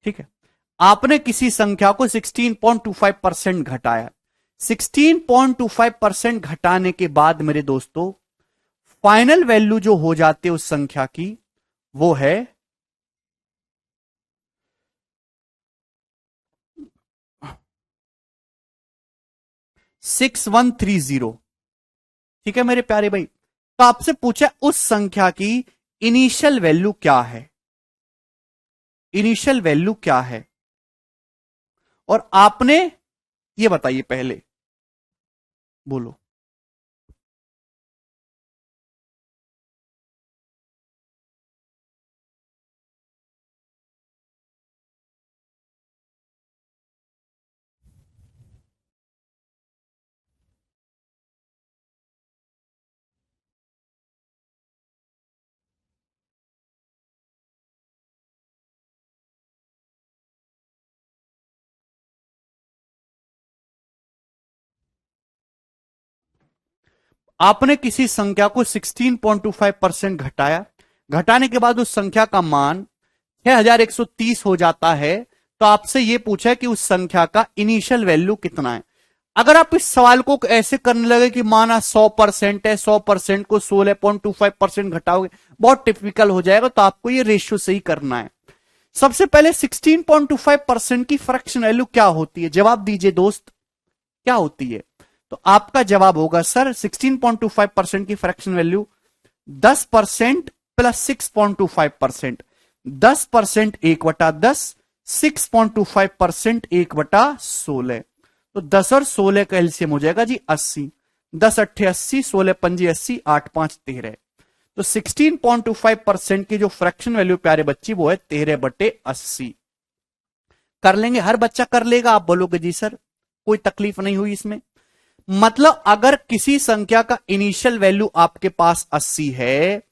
ठीक है। आपने किसी संख्या को 16.25% घटाया। 16.25% घटाने के बाद मेरे दोस्तों फाइनल वैल्यू जो हो जाती है उस संख्या की वो है 6130। ठीक है मेरे प्यारे भाई, तो आपसे पूछा उस संख्या की इनिशियल वैल्यू क्या है, इनिशियल वैल्यू क्या है, और आपने ये बताइए पहले, बोलो। आपने किसी संख्या को 16.25% घटाया, घटाने के बाद उस संख्या का मान 6130 हो जाता है। तो आपसे यह पूछा है कि उस संख्या का इनिशियल वैल्यू कितना है। अगर आप इस सवाल को ऐसे करने लगे कि माना 100% है, 100% को 16.25% घटाओगे, बहुत टिपिकल हो जाएगा। तो आपको ये रेशियो सही करना है। सबसे पहले 16.25% की फ्रैक्शन वैल्यू क्या होती है, जवाब दीजिए दोस्त, क्या होती है? तो आपका जवाब होगा सर 16.25% की फ्रैक्शन वैल्यू 10% प्लस 6.25%। 10% 1/10, 6.25% 1/16। तो 10 और 16 का एलसीएम हो जाएगा जी 80। 10 अट्ठे 80, 16 पंजे 80, 8 5 13। तो 16.25% की जो फ्रैक्शन वैल्यू प्यारे बच्ची वो है 13/80। कर लेंगे, हर बच्चा कर लेगा। आप बोलोगे जी सर कोई तकलीफ नहीं हुई इसमें। मतलब अगर किसी संख्या का इनिशियल वैल्यू आपके पास 80 है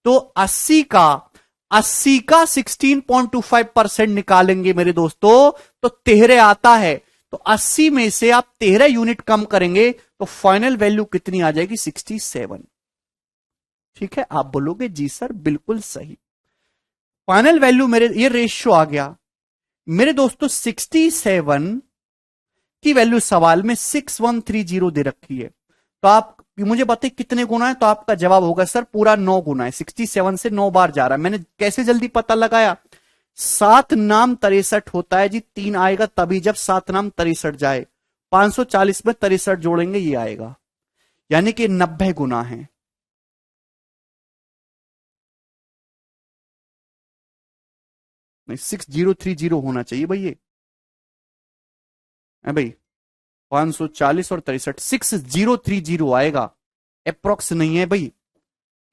तो 80 का 16.25% निकालेंगे मेरे दोस्तों तो 13 आता है। तो 80 में से आप 13 यूनिट कम करेंगे तो फाइनल वैल्यू कितनी आ जाएगी? 67। ठीक है, आप बोलोगे जी सर बिल्कुल सही। फाइनल वैल्यू मेरे, ये रेशियो आ गया मेरे दोस्तों। 67 की वैल्यू सवाल में 6130 दे रखी है, तो आप मुझे बताइए कितने गुना है? तो आपका जवाब होगा सर पूरा 9 गुना है। 67 से 9 बार जा रहा है। मैंने कैसे जल्दी पता लगाया? 7 नाम 63 होता है जी, 3 आएगा तभी जब 7 नाम 63 जाए। 540 में 63 जोड़ेंगे, ये आएगा, यानी कि 90 गुना है। नहीं, 6030 होना चाहिए भाई, ये है भाई। 540 और 63, 6030 आएगा, अप्रोक्स नहीं है भाई।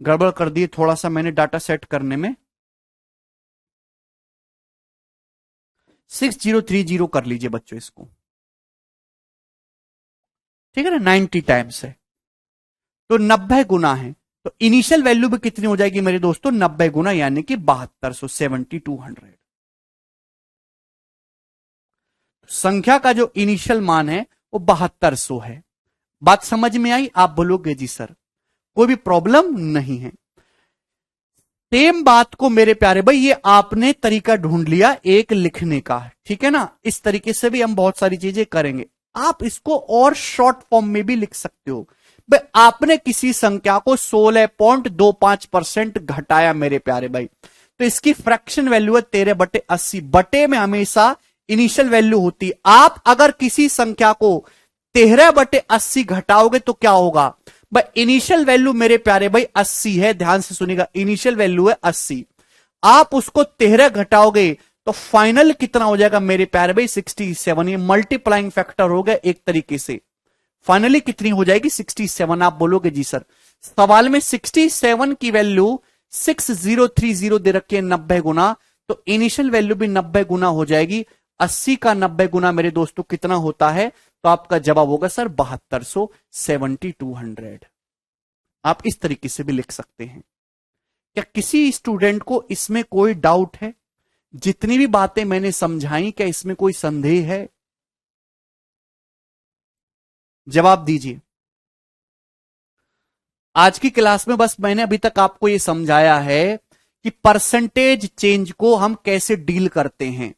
गड़बड़ कर दिए थोड़ा सा मैंने डाटा सेट करने में। 6030 कर लीजिए बच्चों इसको, ठीक है ना, 90 टाइम्स है तो 90 गुना है। तो इनिशियल वैल्यू भी कितनी हो जाएगी मेरे दोस्तों? 90 गुना, यानी कि 7200, 7200। संख्या का जो इनिशियल मान है वो 7200 है। बात समझ में आई? आप बोलोगे जी सर, कोई भी प्रॉब्लम नहीं है। सेम बात को मेरे प्यारे भाई, ये आपने तरीका ढूंढ लिया एक लिखने का, ठीक है ना। इस तरीके से भी हम बहुत सारी चीजें करेंगे। आप इसको और शॉर्ट फॉर्म में भी लिख सकते हो। भाई आपने किसी संख्या को 16.25% घटाया मेरे प्यारे भाई, तो इसकी फ्रैक्शन वैल्यू है 13/80। बटे में हमेशा इनिशियल वैल्यू होती। आप अगर किसी संख्या को 13/80 घटाओगे तो क्या होगा? भाई इनिशियल वैल्यू मेरे प्यारे भाई 80 है, ध्यान से सुनिएगा, इनिशियल वैल्यू है 80। आप उसको 13 घटाओगे तो फाइनल कितना हो जाएगा मेरे प्यारे भाई? 67। ये मल्टीप्लाइंग फैक्टर हो गया एक तरीके से। फाइनली कितनी हो जाएगी? 67। आप बोलोगे जी सर, सवाल में 67 की वैल्यू 6030 दे रखी है, 90 गुना, तो इनिशियल वैल्यू भी 90 गुना हो जाएगी। 80 का 90 गुना मेरे दोस्तों कितना होता है? तो आपका जवाब होगा सर 7200, 7200। आप इस तरीके से भी लिख सकते हैं। क्या किसी स्टूडेंट को इसमें कोई डाउट है? जितनी भी बातें मैंने समझाई, क्या इसमें कोई संदेह है? जवाब दीजिए। आज की क्लास में बस मैंने अभी तक आपको यह समझाया है कि परसेंटेज चेंज को हम कैसे डील करते हैं,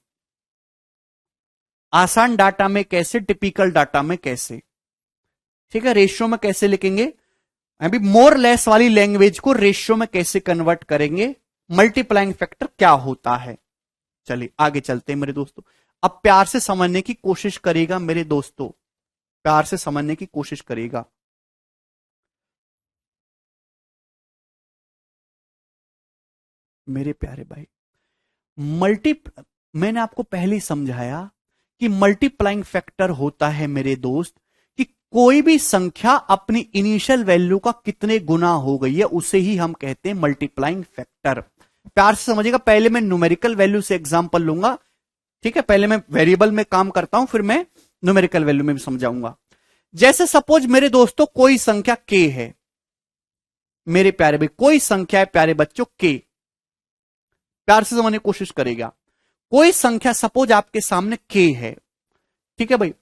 आसान डाटा में कैसे, टिपिकल डाटा में कैसे, ठीक है, रेशियो में कैसे लिखेंगे, अभी मोर लेस वाली लैंग्वेज को रेशियो में कैसे कन्वर्ट करेंगे, मल्टीप्लाइंग फैक्टर क्या होता है। चलिए आगे चलते हैं मेरे दोस्तों। अब प्यार से समझने की कोशिश करेगा मेरे दोस्तों, प्यार से समझने की कोशिश करेगा। मेरे प्यारे भाई, मैंने आपको पहले ही समझाया कि मल्टीप्लाइंग फैक्टर होता है मेरे दोस्त कि कोई भी संख्या अपनी इनिशियल वैल्यू का कितने गुना हो गई है, उसे ही हम कहते हैं मल्टीप्लाइंग फैक्टर। प्यार से समझिएगा, पहले मैं न्यूमेरिकल वैल्यू से एग्जांपल लूंगा, ठीक है, पहले मैं वेरिएबल में काम करता हूं, फिर मैं न्यूमेरिकल वैल्यू में भी समझाऊंगा। जैसे सपोज मेरे दोस्तों कोई संख्या k है, मेरे प्यारे भाई कोई संख्या है प्यारे बच्चों k, प्यार से समझने की कोशिश करेगा। कोई संख्या सपोज आपके सामने k है, ठीक है भाई,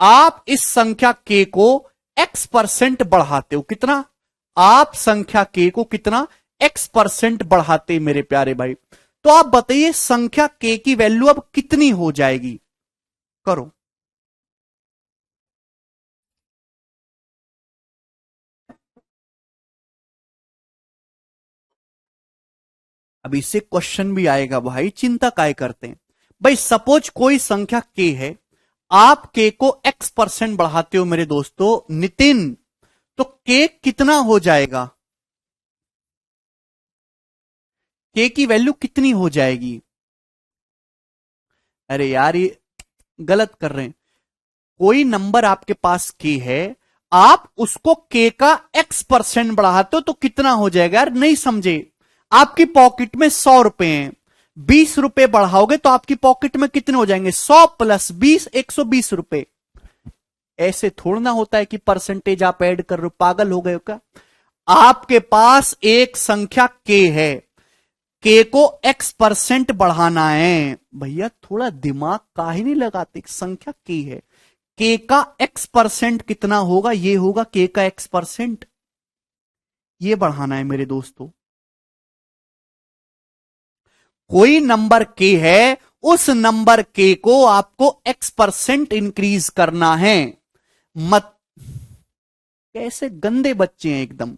आप इस संख्या k को x% बढ़ाते हो, कितना? आप संख्या k को कितना x% बढ़ाते मेरे प्यारे भाई, तो आप बताइए संख्या k की वैल्यू अब कितनी हो जाएगी? करो। अब इससे क्वेश्चन भी आएगा भाई, चिंता काय करते हैं भाई। सपोज कोई संख्या k है, आप k को x% बढ़ाते हो मेरे दोस्तों नितिन, तो k कितना हो जाएगा? k की वैल्यू कितनी हो जाएगी? अरे यार ये गलत कर रहे हैं। कोई नंबर आपके पास k है, आप उसको k का x% बढ़ाते हो तो कितना हो जाएगा? यार नहीं समझे, आपकी पॉकेट में 100 रुपए हैं, 20 रुपए बढ़ाओगे तो आपकी पॉकेट में कितने हो जाएंगे? 100 + 20, 120 रुपए। ऐसे थोड़ा ना होता है कि परसेंटेज आप ऐड कर रहे हो, पागल हो गए हो क्या? आपके पास एक संख्या k है, k को x% बढ़ाना है, भैया थोड़ा दिमाग काहे नहीं लगाते? संख्या k है, के का x% कितना होगा, ये होगा के का x%। ये बढ़ाना है मेरे दोस्तों। कोई नंबर के है, उस नंबर के को आपको x% इंक्रीज करना है। मत कैसे गंदे बच्चे हैं एकदम।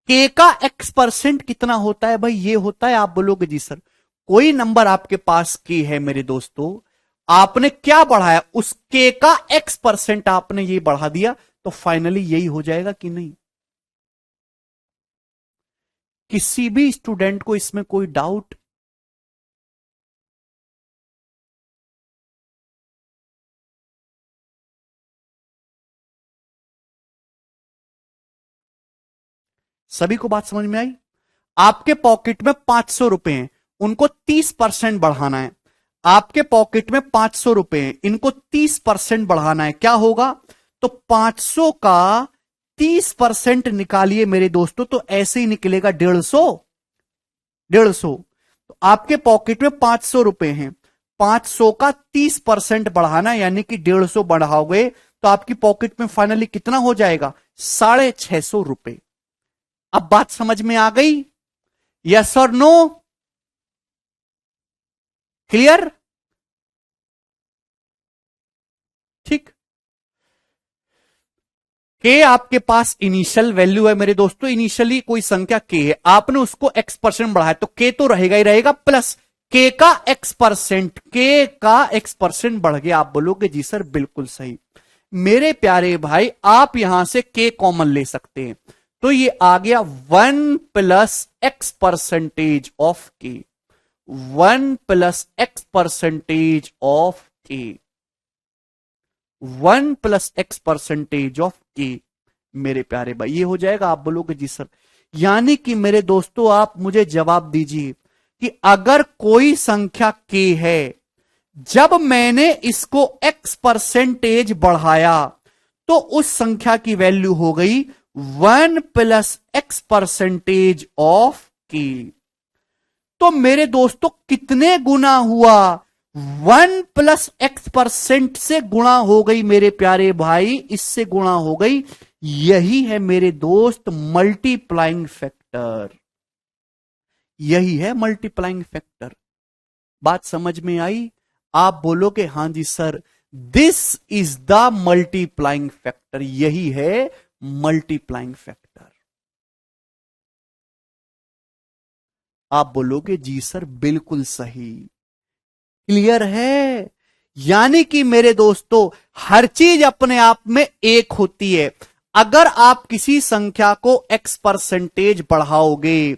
के का x% कितना होता है भाई, ये होता है, आप बोलोगे जी सर कोई नंबर आपके पास के है मेरे दोस्तों, आपने क्या बढ़ाया, उस के का x% आपने ये बढ़ा दिया, तो फाइनली यही हो जाएगा कि नहीं। किसी भी स्टूडेंट को इसमें कोई डाउट? सभी को बात समझ में आई? आपके पॉकेट में 500 रुपए हैं, उनको 30% बढ़ाना है। आपके पॉकेट में 500 रुपए हैं, इनको 30% बढ़ाना है, क्या होगा, तो 500 का 30% निकालिए मेरे दोस्तों, तो ऐसे ही निकलेगा 150। 150। तो आपके पॉकेट में 500 रुपए हैं, 500 का 30% बढ़ाना यानी कि 150 बढ़ाओगे तो आपकी पॉकेट में फाइनली कितना हो जाएगा, 650 रुपए। अब बात समझ में आ गई? यस और नो? क्लियर? ठीक। के आपके पास इनिशियल वैल्यू है मेरे दोस्तों, इनिशियली कोई संख्या के है, आपने उसको x% बढ़ाया तो के तो रहेगा ही रहेगा, प्लस के का x%, के का x% बढ़ गया। आप बोलोगे जी सर बिल्कुल सही। मेरे प्यारे भाई आप यहां से के कॉमन ले सकते हैं, तो ये आ गया 1 प्लस x% ऑफ के, 1 प्लस x% ऑफ के, 1 प्लस x% ऑफ के। मेरे प्यारे भाई ये हो जाएगा। आप बोलोगे जी सर, यानी कि मेरे दोस्तों आप मुझे जवाब दीजिए कि अगर कोई संख्या के है, जब मैंने इसको x% बढ़ाया तो उस संख्या की वैल्यू हो गई 1 प्लस x% ऑफ के। तो मेरे दोस्तों कितने गुना हुआ, 1 प्लस x% से गुणा हो गई मेरे प्यारे भाई, इससे गुणा हो गई। यही है मेरे दोस्त मल्टीप्लाइंग फैक्टर, यही है मल्टीप्लाइंग फैक्टर। बात समझ में आई? आप बोलोगे हां जी sir, this is the multiplying factor, यही है मल्टीप्लाइंग फैक्टर। आप बोलोगे जी सर बिल्कुल सही। क्लियर है? यानी कि मेरे दोस्तों हर चीज अपने आप में एक होती है। अगर आप किसी संख्या को x% बढ़ाओगे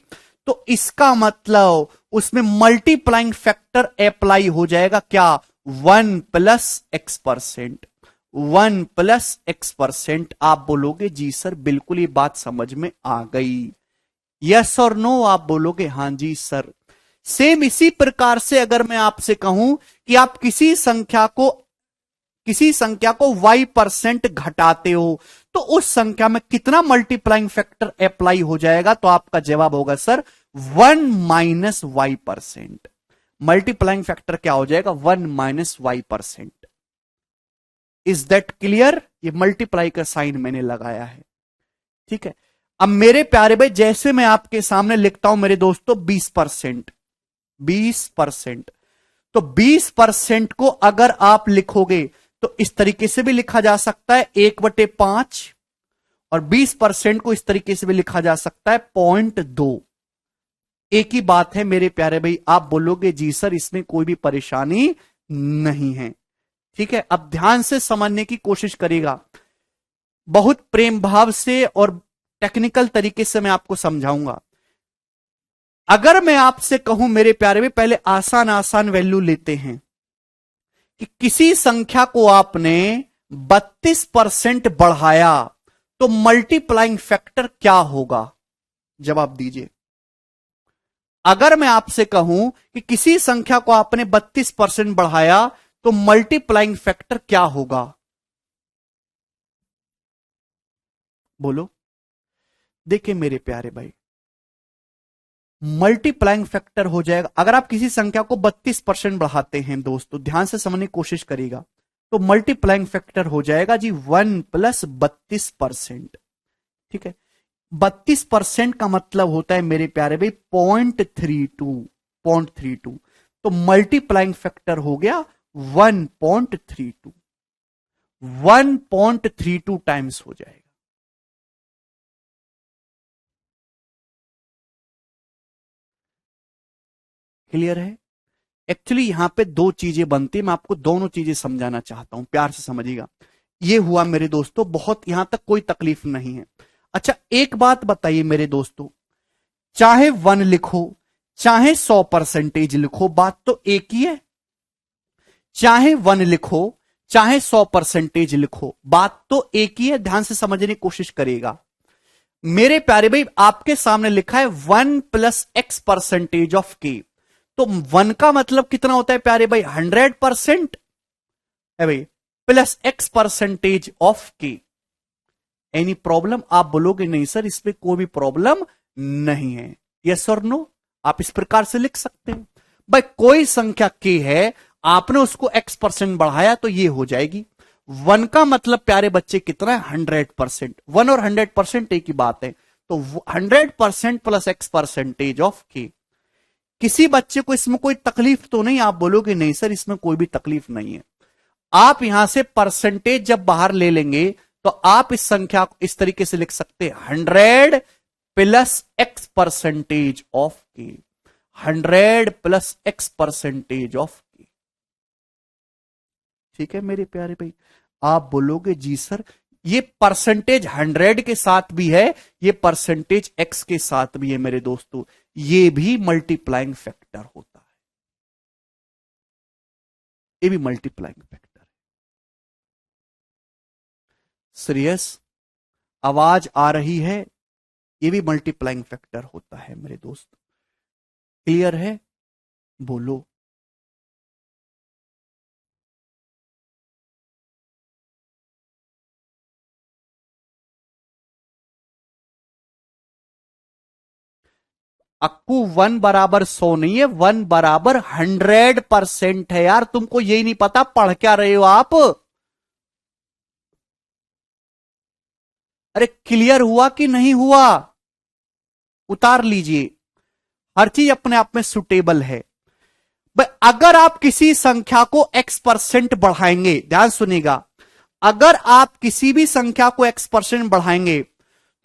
तो इसका मतलब उसमें मल्टीप्लाइंग फैक्टर अप्लाई हो जाएगा, क्या, 1 प्लस x%, 1 प्लस x%। आप बोलोगे जी सर बिल्कुल ये बात समझ में आ गई। यस और नो? आप बोलोगे हां जी सर। सेम इसी प्रकार से अगर मैं आपसे कहूं कि आप किसी संख्या को y% घटाते हो तो उस संख्या में कितना मल्टीप्लाइंग फैक्टर अप्लाई हो जाएगा, तो आपका जवाब होगा sir 1 minus y%। Multiplying factor क्या हो जाएगा, 1 minus y%। Is that clear? ये मल्टीप्लाई का साइन मैंने लगाया है, ठीक है। अब मेरे प्यारे भाई जैसे मैं आपके सामने लिखता हूं मेरे दोस्तों 20%, 20%, तो 20% को अगर आप लिखोगे तो इस तरीके से भी लिखा जा सकता है 1/5, और 20% को इस तरीके से भी लिखा जा सकता है 0.2। एक ही बात है मेरे प्यारे भाई। आप बोलोगे जी सर इसमें कोई भी परेशानी नहीं है, ठीक है। अब ध्यान से समझने की कोशिश करिएगा, बहुत प्रेम भाव से और टेक्निकल तरीके से मैं आपको समझाऊंगा। अगर मैं आपसे कहूं मेरे प्यारे में, पहले आसान आसान वैल्यू लेते हैं कि किसी संख्या को आपने 32% बढ़ाया तो मल्टीप्लाइंग फैक्टर क्या होगा, जवाब दीजिए। अगर मैं आपसे कहूं कि किसी संख्या को आपने 32% बढ़ाया तो मल्टीप्लाइंग फैक्टर क्या होगा, बोलो। देखिए मेरे प्यारे भाई, मल्टीप्लाइंग फैक्टर हो जाएगा, अगर आप किसी संख्या को 32% बढ़ाते हैं दोस्तों, ध्यान से समझने की कोशिश करिएगा, तो मल्टीप्लाइंग फैक्टर हो जाएगा जी 1 प्लस 32%। ठीक है, 32% का मतलब होता है मेरे प्यारे भाई 0.32। तो मल्टीप्लाइंग फैक्टर हो गया 1.32, 1.32 टाइम्स हो जाएगा। क्लियर है? एक्चुअली यहां पे दो चीजें बनती है, मैं आपको दोनों चीजें समझाना चाहता हूं, प्यार से समझिएगा। ये हुआ मेरे दोस्तों, बहुत यहां तक कोई तकलीफ नहीं है। अच्छा एक बात बताइए मेरे दोस्तों, चाहे 1 लिखो चाहे 100% लिखो, बात तो एक ही है। चाहे 1 लिखो चाहे 100% लिखो, बात तो एक ही है। ध्यान से समझने की कोशिश करिएगा मेरे प्यारे भाई। आपके सामने लिखा है 1 प्लस x% ऑफ के, तो 1 का मतलब कितना होता है प्यारे भाई? 100% है भाई, प्लस x% ऑफ के। Any problem? आप बोलोगे नहीं सर इसमें कोई भी प्रॉब्लम नहीं है। यस और नो? आप इस प्रकार से लिख सकते हैं भाई, कोई संख्या k है, आपने उसको x% बढ़ाया तो ये हो जाएगी। 1 का मतलब प्यारे बच्चे कितना है? 100%। 1 और 100% एक ही बात है, तो 100% प्लस x% ऑफ k। किसी बच्चे को इसमें कोई तकलीफ तो नहीं? आप बोलोगे नहीं सर इसमें कोई भी तकलीफ नहीं है। आप यहां से परसेंटेज जब बाहर ले लेंगे तो आप इस संख्या को इस तरीके से लिख सकते हैं 100 प्लस x% ऑफ के, 100 प्लस x% ऑफ के। ठीक है मेरे प्यारे भाई? आप बोलोगे जी सर ये परसेंटेज 100 के साथ भी है, ये परसेंटेज x के साथ भी है मेरे दोस्तों, ये भी मल्टीप्लाइंग फैक्टर होता है, ये भी मल्टीप्लाइंग फैक्टर है। सीरियस? आवाज आ रही है? ये भी मल्टीप्लाइंग फैक्टर होता है मेरे दोस्त। क्लियर है? बोलो। अक्कू 1 बराबर 100 नहीं है, 1 बराबर 100% है यार। तुमको यही नहीं पता? पढ़ क्या रहे हो आप? अरे क्लियर हुआ कि नहीं हुआ? उतार लीजिए, हर चीज अपने आप में सुटेबल है। अगर आप किसी संख्या को x% बढ़ाएंगे, ध्यान सुनिएगा, अगर आप किसी भी संख्या को x% बढ़ाएंगे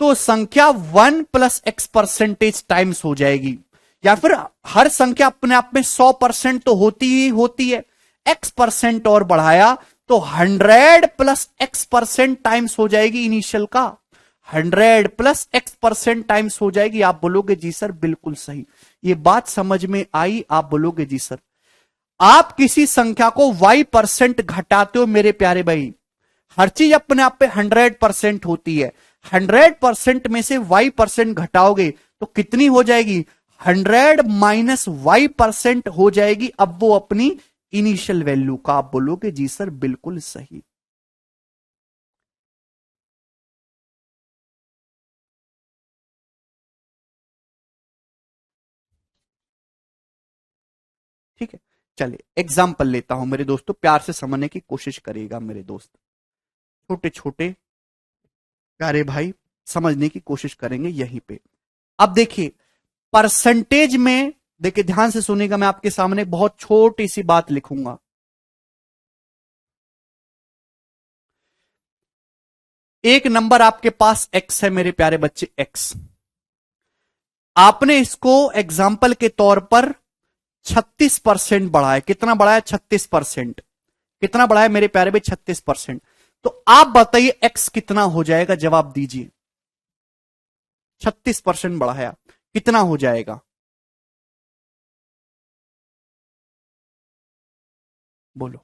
तो संख्या 1 प्लस x% टाइम्स हो जाएगी, या फिर हर संख्या अपने आप में 100% तो होती ही होती है, x% और बढ़ाया तो 100 प्लस x% टाइम्स हो जाएगी इनिशियल का, 100 प्लस x% टाइम्स हो जाएगी। आप बोलोगे जी सर बिल्कुल सही, ये बात समझ में आई? आप बोलोगे जी सर। आप किसी संख्या को y% घटाते हो मेरे प्यारे भाई, हर चीज अपने आप पे 100% होती है, 100% में से y% घटाओगे तो कितनी हो जाएगी? 100 माइनस y% हो जाएगी, अब वो अपनी इनिशियल वैल्यू का। आप बोलोगे जी सर बिल्कुल सही। ठीक है, चलिए एग्जाम्पल लेता हूं मेरे दोस्तों, प्यार से समझने की कोशिश करिएगा मेरे दोस्त, छोटे छोटे प्यारे भाई समझने की कोशिश करेंगे यहीं पे। अब देखिए परसेंटेज में, देखिए ध्यान से सुनिएगा, मैं आपके सामने बहुत छोटी सी बात लिखूंगा। एक नंबर आपके पास x है मेरे प्यारे बच्चे, x। आपने इसको एग्जाम्पल के तौर पर 36% बढ़ाया। कितना बढ़ाया? 36%। कितना बढ़ाया मेरे प्यारे भाई? 36%। तो आप बताइए x कितना हो जाएगा? जवाब दीजिए। 36% बढ़ाया, कितना हो जाएगा? बोलो।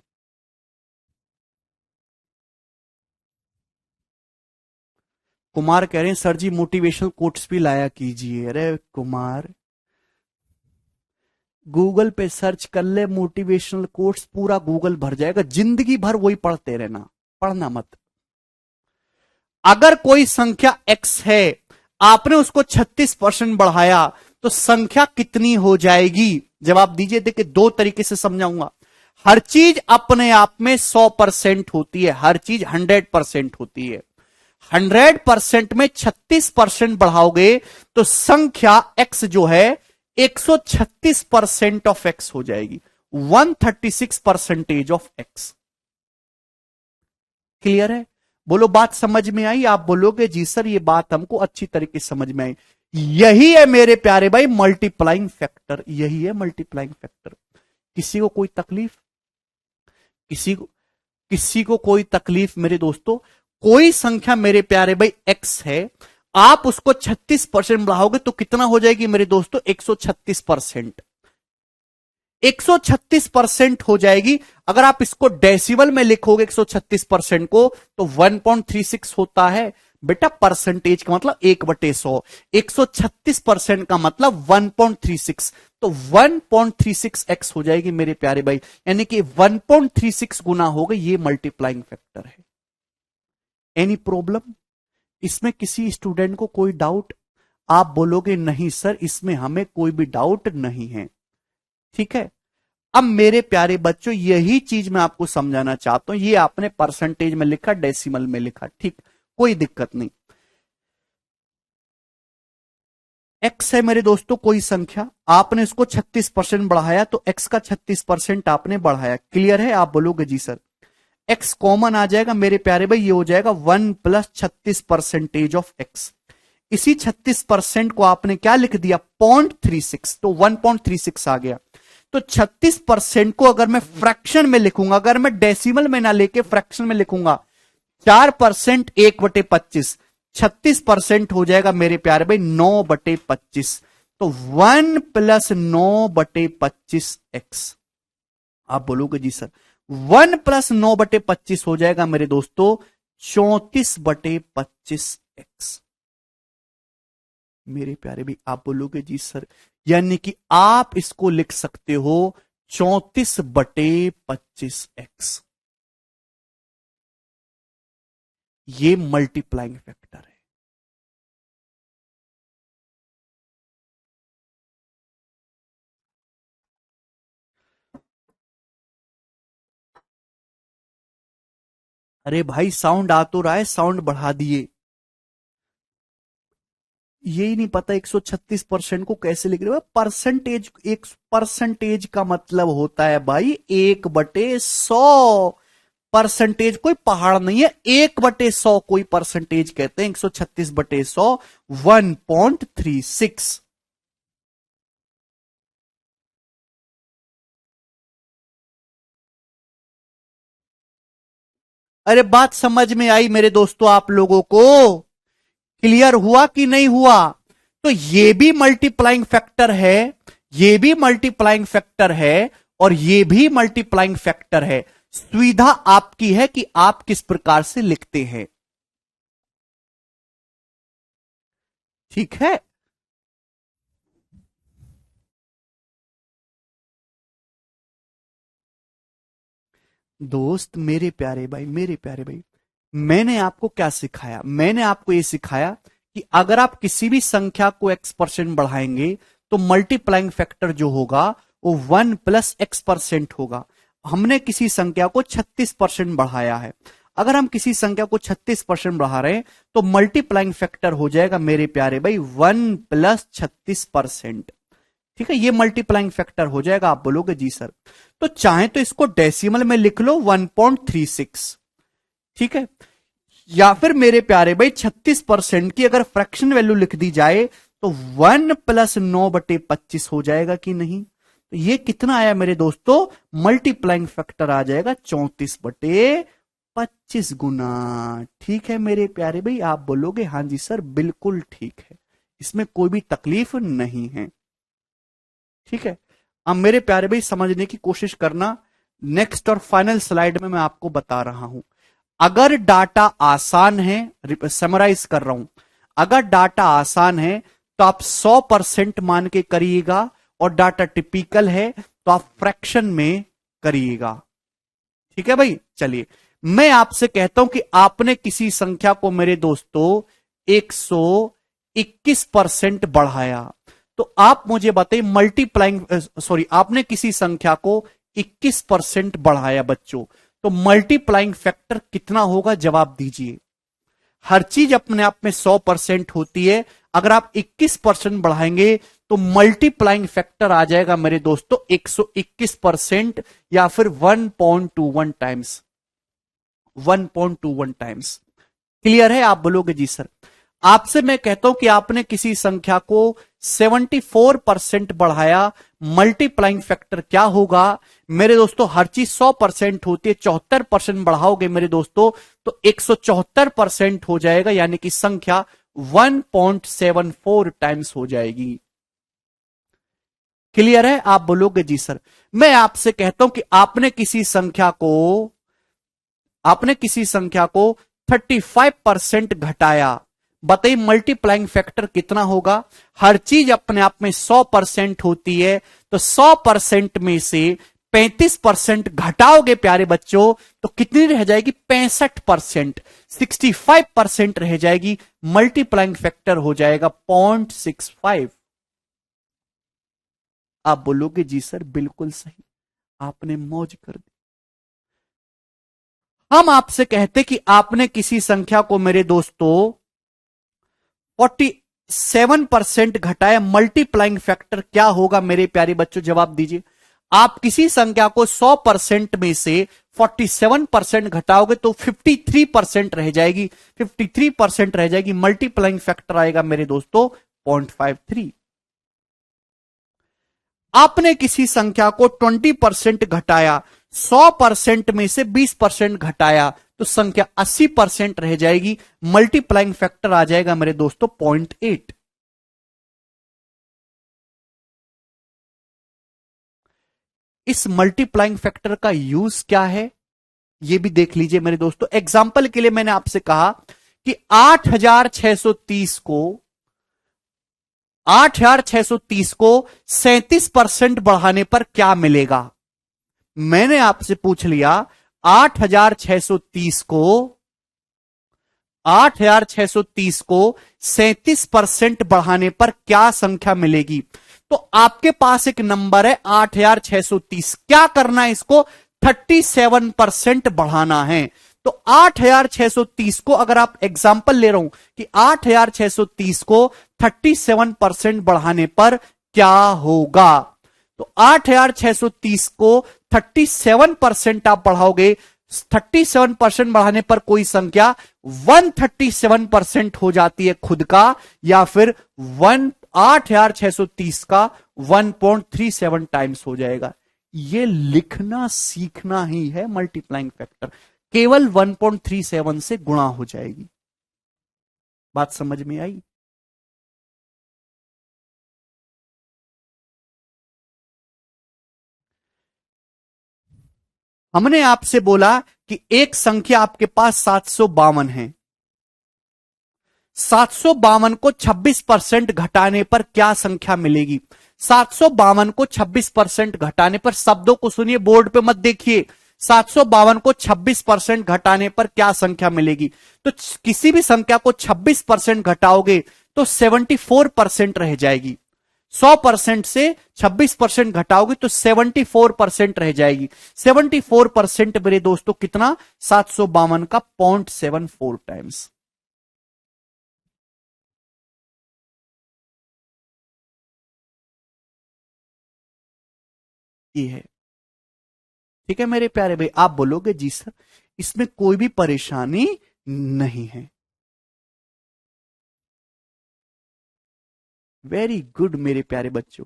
कुमार कह रहे हैं सर जी मोटिवेशनल कोट्स भी लाया कीजिए। अरे कुमार, गूगल पे सर्च कर ले मोटिवेशनल कोट्स, पूरा गूगल भर जाएगा, जिंदगी भर वही पढ़ते रहना, पढ़ना मत। अगर कोई संख्या x है, आपने उसको 36% बढ़ाया तो संख्या कितनी हो जाएगी? जवाब दीजिए। देखिए दो तरीके से समझाऊंगा। हर चीज अपने आप में 100% होती है, हर चीज 100% होती है। 100% में 36% बढ़ाओगे तो संख्या x जो है 136% ऑफ x हो जाएगी, 136% ऑफ x। क्लियर है? बोलो बात समझ में आई? आप बोलोगे जी सर ये बात हमको अच्छी तरीके से समझ में आई। यही है मेरे प्यारे भाई मल्टीप्लाइंग फैक्टर, यही है मल्टीप्लाइंग फैक्टर। किसी को कोई तकलीफ? किसी को कोई तकलीफ मेरे दोस्तों? कोई संख्या मेरे प्यारे भाई x है, आप उसको 36% बढ़ाओगे तो कितना हो जाएगी मेरे दोस्तों? 136%। 136% हो जाएगी। अगर आप इसको डेसिमल में लिखोगे 136% को तो 1.36 होता है बेटा। परसेंटेज का मतलब 1/100, 136% का मतलब 1.36, तो 1.36x हो जाएगी मेरे प्यारे भाई, यानी कि 1.36 गुना होगा। ये मल्टीप्लाइंग फैक्टर है। एनी प्रॉब्लम इसमें? किसी स्टूडेंट को कोई डाउट? आप बोलोगे नहीं सर इसमें हमें कोई भी डाउट नहीं है। ठीक है, अब मेरे प्यारे बच्चों यही चीज मैं आपको समझाना चाहता हूं। ये आपने परसेंटेज में लिखा, डेसिमल में लिखा, ठीक, कोई दिक्कत नहीं। x है मेरे दोस्तों कोई संख्या, आपने इसको 36% बढ़ाया तो x का 36% आपने बढ़ाया। क्लियर है? आप बोलोगे जी सर। x कॉमन आ जाएगा मेरे प्यारे भाई, ये हो जाएगा 1 + 36% ऑफ x। इसी 36% को आपने क्या लिख दिया? 0.36, तो 1.36 आ गया। तो 36% को अगर मैं फ्रैक्शन में लिखूंगा, अगर मैं डेसिमल में ना लेके फ्रैक्शन में लिखूंगा, 4% 1/25, 36% हो जाएगा मेरे प्यारे भाई 9/25, तो 1 + 9/25x। आप बोलोगे जी सर 1 + 9/25 हो जाएगा मेरे दोस्तों 34/25x। मेरे प्यारे भी आप बोलोगे जी सर, यानी कि आप इसको लिख सकते हो 34/25x। ये मल्टीप्लाइंग फैक्टर है। अरे भाई साउंड आ तो रहा है, साउंड बढ़ा दिए। यही नहीं पता 136% को कैसे लिख रहे हो? परसेंटेज, एक परसेंटेज का मतलब होता है भाई 1/100। परसेंटेज कोई पहाड़ नहीं है, 1/100 कोई परसेंटेज कहते हैं। 136/100 1.36। अरे बात समझ में आई मेरे दोस्तों आप लोगों को? क्लियर हुआ कि नहीं हुआ? तो ये भी मल्टीप्लाइंग फैक्टर है, ये भी मल्टीप्लाइंग फैक्टर है, और ये भी मल्टीप्लाइंग फैक्टर है। सुविधा आपकी है कि आप किस प्रकार से लिखते हैं। ठीक है, दोस्त मेरे प्यारे भाई, मेरे प्यारे भाई, मैंने आपको क्या सिखाया? मैंने आपको यह सिखाया कि अगर आप किसी भी संख्या को x% बढ़ाएंगे तो मल्टीप्लाइंग फैक्टर जो होगा वो 1 + x% होगा। हमने किसी संख्या को 36% बढ़ाया है। अगर हम किसी संख्या को 36% बढ़ा रहे हैं तो मल्टीप्लाइंग फैक्टर हो जाएगा मेरे प्यारे भाई 1 + 36%। ठीक है, ये मल्टीप्लाइंग फैक्टर हो जाएगा। आप बोलोगे जी सर, तो चाहे तो इसको डेसिमल में लिख लो 1.36, ठीक है, या फिर मेरे प्यारे भाई 36% की अगर फ्रैक्शन वैल्यू लिख दी जाए तो 1 + 9/25 हो जाएगा कि नहीं? तो ये कितना आया मेरे दोस्तों? मल्टीप्लाइंग फैक्टर आ जाएगा 34/25 गुना। ठीक है मेरे प्यारे भाई, आप बोलोगे हां जी सर बिल्कुल ठीक है, इसमें कोई भी तकलीफ नहीं है। ठीक है, अब मेरे प्यारे भाई समझने की कोशिश करना। नेक्स्ट और फाइनल स्लाइड में मैं आपको बता रहा हूं, अगर डाटा आसान है, समराइज कर रहा हूं, अगर डाटा आसान है तो आप 100% मान के करिएगा, और डाटा टिपिकल है तो आप फ्रैक्शन में करिएगा। ठीक है भाई, चलिए मैं आपसे कहता हूं कि आपने किसी संख्या को मेरे दोस्तों 121% बढ़ाया, तो आप मुझे बताइए मल्टीप्लाइंग, सॉरी, आपने किसी संख्या को 21% बढ़ाया बच्चों, तो मल्टीप्लाइंग फैक्टर कितना होगा, जवाब दीजिए। हर चीज अपने आप में 100% होती है, अगर आप 21% बढ़ाएंगे तो मल्टीप्लाइंग फैक्टर आ जाएगा मेरे दोस्तों 121%, या फिर 1.21 टाइम्स, 1.21 टाइम्स। क्लियर है? आप बोलोगे जी सर। आपसे मैं कहता हूं कि आपने किसी संख्या को 74% बढ़ाया, मल्टीप्लाइंग फैक्टर क्या होगा मेरे दोस्तों? हर चीज 100% होती है, 74% बढ़ाओगे मेरे दोस्तों तो 174% हो जाएगा, यानी कि संख्या 1.74 टाइम्स हो जाएगी। क्लियर है? आप बोलोगे जी सर। मैं आपसे कहता हूं कि आपने किसी संख्या को 35% घटाया, बताइए मल्टीप्लाइंग फैक्टर कितना होगा? हर चीज अपने आप में 100% होती है, तो 100% में से 35% घटाओगे प्यारे बच्चों तो कितनी रह जाएगी? 65%, 65% रह जाएगी, मल्टीप्लाइंग फैक्टर हो जाएगा 0.65। आप बोलोगे जी सर बिल्कुल सही, आपने मौज कर दी। हम आपसे कहते कि आपने किसी संख्या को मेरे दोस्तों 47% घटाया, मल्टीप्लाइंग फैक्टर क्या होगा मेरे प्यारे बच्चों? जवाब दीजिए। आप किसी संख्या को 100% में से 47% घटाओगे तो 53% रह जाएगी, 53% रह जाएगी, मल्टीप्लाइंग फैक्टर आएगा मेरे दोस्तों 0.53। आपने किसी संख्या को 20% घटाया, 100% में से 20% घटाया तो संख्या 80% रह जाएगी, मल्टीप्लाइंग फैक्टर आ जाएगा मेरे दोस्तों 0.8। इस मल्टीप्लाइंग फैक्टर का यूज क्या है यह भी देख लीजिए मेरे दोस्तों। एग्जाम्पल के लिए मैंने आपसे कहा कि 8630 को 37% बढ़ाने पर क्या मिलेगा? मैंने आपसे पूछ लिया 8630 को 37% बढ़ाने पर क्या संख्या मिलेगी? तो आपके पास एक नंबर है 8630, क्या करना है? इसको 37% बढ़ाना है। तो 8630 को अगर आप एग्जाम्पल ले रहा हूं कि 8630 को 37% बढ़ाने पर क्या होगा, तो 8630 को 37% आप बढ़ाओगे, 37% बढ़ाने पर कोई संख्या 137% हो जाती है खुद का, या फिर 8630 का 1.37 टाइम्स हो जाएगा। ये लिखना सीखना ही है मल्टीप्लाइंग फैक्टर, केवल 1.37 से गुणा हो जाएगी। बात समझ में आई? हमने आपसे बोला कि एक संख्या आपके पास 752 है, 752 को 26% घटाने पर क्या संख्या मिलेगी? 752 को 26% घटाने पर, शब्दों को सुनिए, बोर्ड पे मत देखिए। 752 को 26% घटाने पर क्या संख्या मिलेगी? तो किसी भी संख्या को 26% घटाओगे तो 74% रह जाएगी। 100% से 26% घटाओगे तो 74% रह जाएगी। 74% मेरे दोस्तों कितना? 752 का 0.74 टाइम्स। ये है। ठीक है मेरे प्यारे भाई, आप बोलोगे जी सर इसमें कोई भी परेशानी नहीं है। वेरी गुड मेरे प्यारे बच्चों,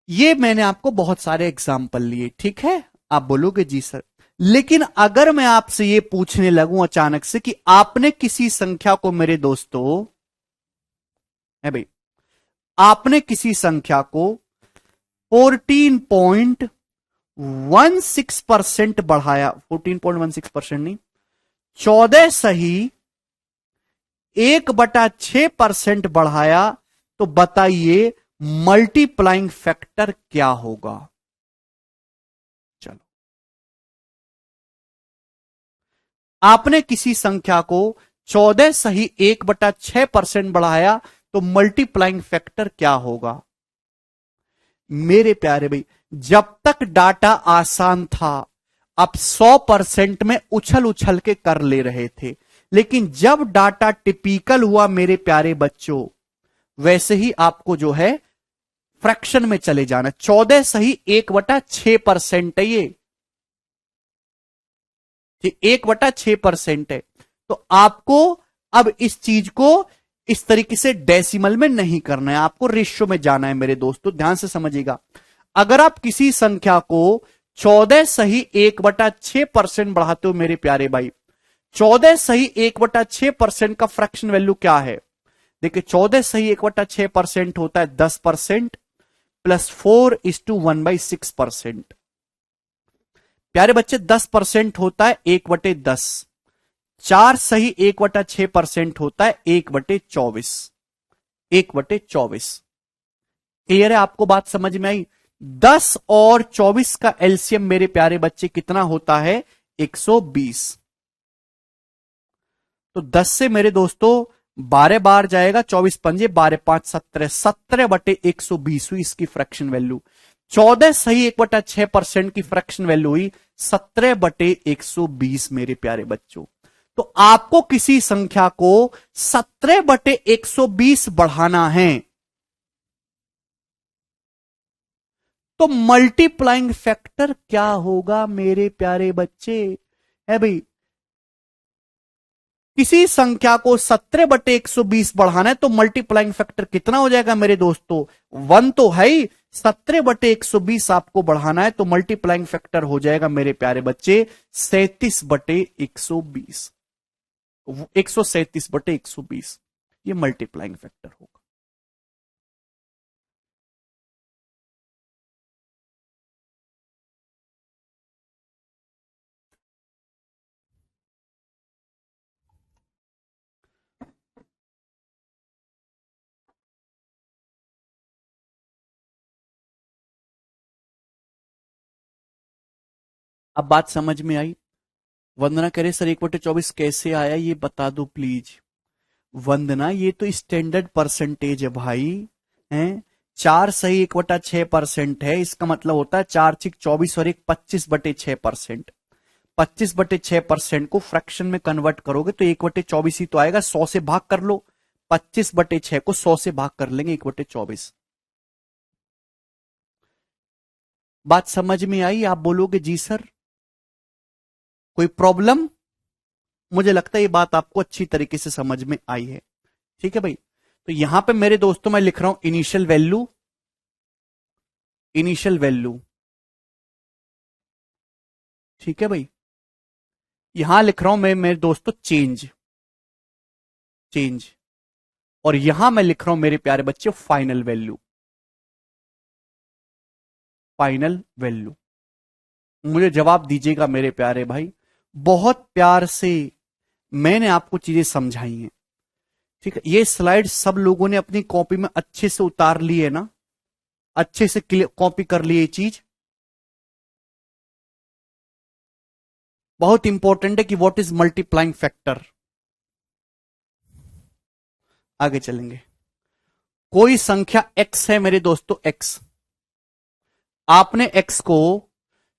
ये मैंने आपको बहुत सारे एग्जाम्पल लिए, ठीक है? आप बोलोगे जी सर। लेकिन अगर मैं आपसे ये पूछने लगूं अचानक से कि आपने किसी संख्या को मेरे दोस्तों, है भाई, आपने किसी संख्या को 14.16% बढ़ाया, 14.16% नहीं, 14 सही 1/6% बढ़ाया, तो बताइए मल्टीप्लाइंग फैक्टर क्या होगा? चलो, आपने किसी संख्या को 14 सही 1/6% बढ़ाया तो मल्टीप्लाइंग फैक्टर क्या होगा? मेरे प्यारे भाई जब तक डाटा आसान था आप 100% में उछल उछल के कर ले रहे थे, लेकिन जब डाटा टिपिकल हुआ मेरे प्यारे बच्चों, वैसे ही आपको जो है फ्रैक्शन में चले जाना। 14 सही 1/6% है ये 1/6% है। तो आपको अब इस चीज को इस तरीके से डेसिमल में नहीं करना है, आपको रेशियो में जाना है मेरे दोस्तों, ध्यान से समझिएगा। अगर आप किसी संख्या को 14 सही 1/6% बढ़ाते हो मेरे प्यारे भाई, 14 सही 1/6% का फ्रैक्शन वैल्यू क्या है? देखिए 14 सही 1/6% होता है 10% प्लस 4:1/6%। प्यारे बच्चे 10% होता है 1/10, 4 सही 1/6% होता है 1/24, 1/24। क्लियर है? आपको बात समझ में आई? 10 और 24 का एलसीएम मेरे प्यारे बच्चे कितना होता है? 120। तो 10 से मेरे दोस्तों 12 बार जाएगा, 24 पंजे 12 5 17, 17/120 हुई इसकी फ्रैक्शन वैल्यू। 14 सही 1/6% की फ्रैक्शन वैल्यू हुई 17/120 मेरे प्यारे बच्चों। तो आपको किसी संख्या को 17/120 बढ़ाना है, तो मल्टीप्लाइंग फैक्टर क्या होगा मेरे प्यारे बच्चे? है भाई, किसी संख्या को 17/120 बढ़ाना है तो मल्टीप्लाइंग फैक्टर कितना हो जाएगा मेरे दोस्तों? 1 तो है ही, 17/120 आपको बढ़ाना है तो मल्टीप्लाइंग फैक्टर हो जाएगा मेरे प्यारे बच्चे 37/120, 137/120 ये मल्टीप्लाइंग फैक्टर होगा। अब बात समझ में आई? वंदना कह रहे सर 1/24 कैसे आया ये बता दो प्लीज। वंदना ये तो स्टैंडर्ड परसेंटेज है भाई, हैं? 4 सही 1/6% है, इसका मतलब होता है 4 6 24 और 1 25/6%। 25/6% को फ्रैक्शन में कन्वर्ट करोगे तो 1/24 ही तो आएगा। 100 से भाग कर लो, 25/6 को 100 से भाग कर लेंगे 1/24। बात समझ में आई? आप बोलोगे जी सर, कोई प्रॉब्लम? मुझे लगता है ये बात आपको अच्छी तरीके से समझ में आई है। ठीक है भाई, तो यहां पे मेरे दोस्तों मैं लिख रहा हूं इनिशियल वैल्यू, इनिशियल वैल्यू। ठीक है भाई, यहां लिख रहा हूं मैं मेरे दोस्तों चेंज, चेंज। और यहां मैं लिख रहा हूं मेरे प्यारे बच्चे फाइनल वैल्यू, फाइनल वैल्यू। मुझे जवाब दीजिएगा मेरे प्यारे भाई, बहुत प्यार से मैंने आपको चीजें समझाई हैं। ठीक है, ये स्लाइड सब लोगों ने अपनी कॉपी में अच्छे से उतार ली है ना? अच्छे से कॉपी कर ली ये चीज। बहुत इंपॉर्टेंट है कि व्हाट इज मल्टीप्लाइंग फैक्टर। आगे चलेंगे। कोई संख्या x है मेरे दोस्तों, x। आपने x को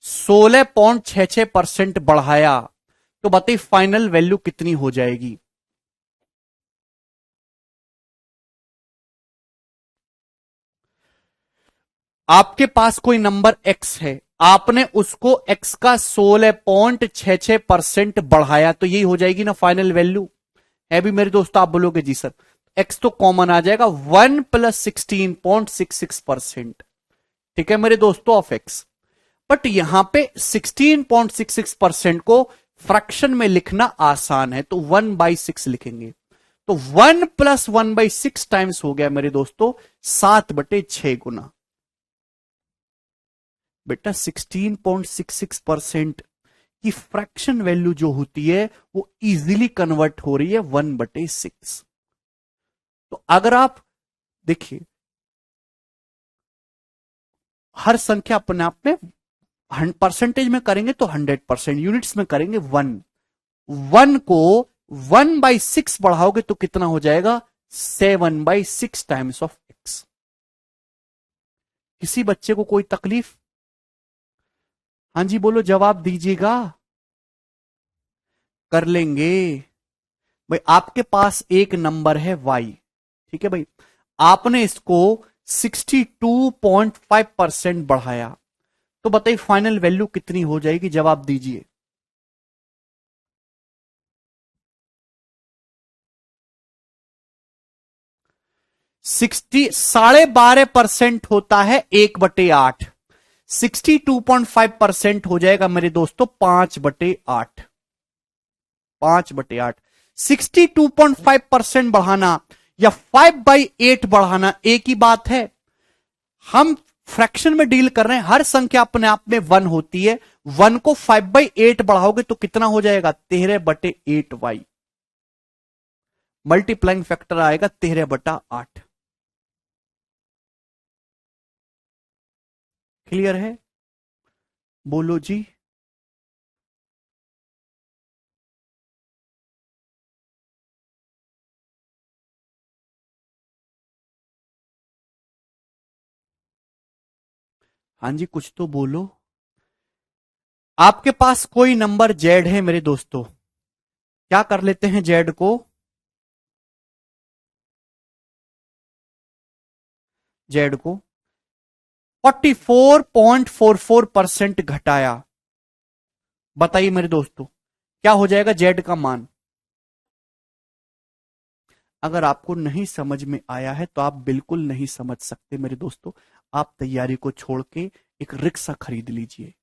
16.66% बढ़ाया, तो बताइए फाइनल वैल्यू कितनी हो जाएगी? आपके पास कोई नंबर x है, आपने उसको x का 16.66% बढ़ाया, तो यही हो जाएगी ना फाइनल वैल्यू। है भी मेरे दोस्तों? आप बोलोगे जी सर, x तो कॉमन आ जाएगा, 1 + 16.66%। ठीक है मेरे दोस्तों, ऑफ x। बट यहां पे 16.66% को फ्रैक्शन में लिखना आसान है, तो 1/6 लिखेंगे। तो 1 + 1/6 टाइम्स हो गया मेरे दोस्तों 7/6 गुना। बेटा 16.66% की फ्रैक्शन वैल्यू जो होती है वो इजीली कन्वर्ट हो रही है 1/6। तो अगर आप देखिए, हर संख्या अपने आप में परसेंटेज में करेंगे तो 100%, यूनिट्स में करेंगे 1। 1 को 1/6 बढ़ाओगे तो कितना हो जाएगा? 7/6 टाइम्स ऑफ x। किसी बच्चे को कोई तकलीफ? हाँ जी बोलो, जवाब दीजिएगा। कर लेंगे भाई। आपके पास एक नंबर है y, ठीक है भाई, आपने इसको 62.5% बढ़ाया, तो बताइए फाइनल वैल्यू कितनी हो जाएगी, जवाब दीजिए। 12.5% होता है 1/8। 62.5% हो जाएगा मेरे दोस्तों 5/8। 5/8। 62.5% बढ़ाना या 5/8 बढ़ाना एक ही बात है। हम फ्रैक्शन में डील कर रहे हैं, हर संख्या अपने आप में 1 होती है। 1 को 5/8 बढ़ाओगे तो कितना हो जाएगा, 13/8y। मल्टीप्लाइंग फैक्टर आएगा 13/8। क्लियर है, बोलो जी। हाँ जी, कुछ तो बोलो। आपके पास कोई नंबर जेड है मेरे दोस्तों, क्या कर लेते हैं जेड को, जेड को 44.44% घटाया। बताइए मेरे दोस्तों क्या हो जाएगा जेड का मान। अगर आपको नहीं समझ में आया है तो आप बिल्कुल नहीं समझ सकते मेरे दोस्तों। आप तैयारी को छोड़ के एक रिक्शा खरीद लीजिए।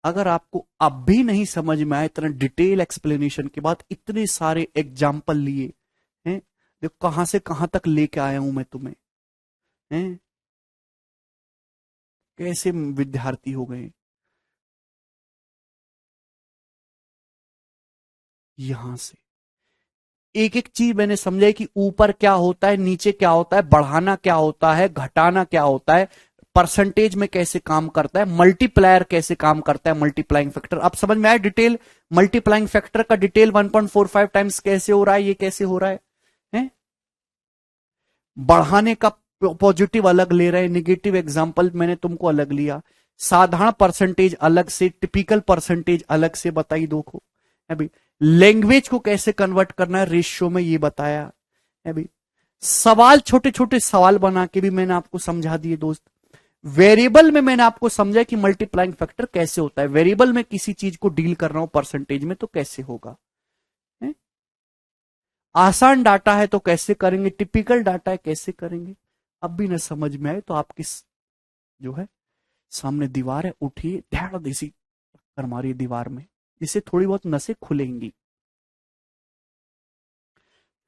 अगर आपको अब भी नहीं समझ में आया, इतना डिटेल एक्सप्लेनेशन के बाद, इतने सारे एग्जाम्पल लिए हैं, देखो कहां से कहां तक लेके आया हूं मैं तुम्हें, हैं, कैसे विद्यार्थी हो गए यहां से। एक एक चीज मैंने समझाई कि ऊपर क्या होता है, नीचे क्या होता है, बढ़ाना क्या होता है, घटाना क्या होता है, परसेंटेज में कैसे काम करता है, मल्टीप्लायर कैसे काम करता है, मल्टीप्लाइंग फैक्टर। अब समझ में आया डिटेल, मल्टीप्लाइंग फैक्टर का डिटेल 1.45 टाइम्स कैसे हो रहा है, ये कैसे हो रहा है? बढ़ाने का पॉजिटिव अलग ले रहे हैं, निगेटिव एग्जांपल मैंने तुमको अलग लिया, साधारण परसेंटेज अलग से, टिपिकल परसेंटेज अलग से, बताई दो को है भाई। लैंग्वेज को कैसे कन्वर्ट करना है रेशियो में, ये बताया है भाई। सवाल, छोटे छोटे सवाल बना के भी मैंने आपको समझा दिए दोस्त। वेरिएबल में मैंने आपको समझा कि मल्टीप्लाइंग फैक्टर कैसे होता है, वेरिएबल में किसी चीज को डील कर रहा हूं परसेंटेज में तो कैसे होगा, है? आसान डाटा है तो कैसे करेंगे, टिपिकल डाटा है कैसे करेंगे। अब भी न समझ में आए तो आपकी जो है सामने दीवार है, उठिए, धैर्य देसी कर मारिए दीवार में, जिससे थोड़ी बहुत नसें खुलेंगी।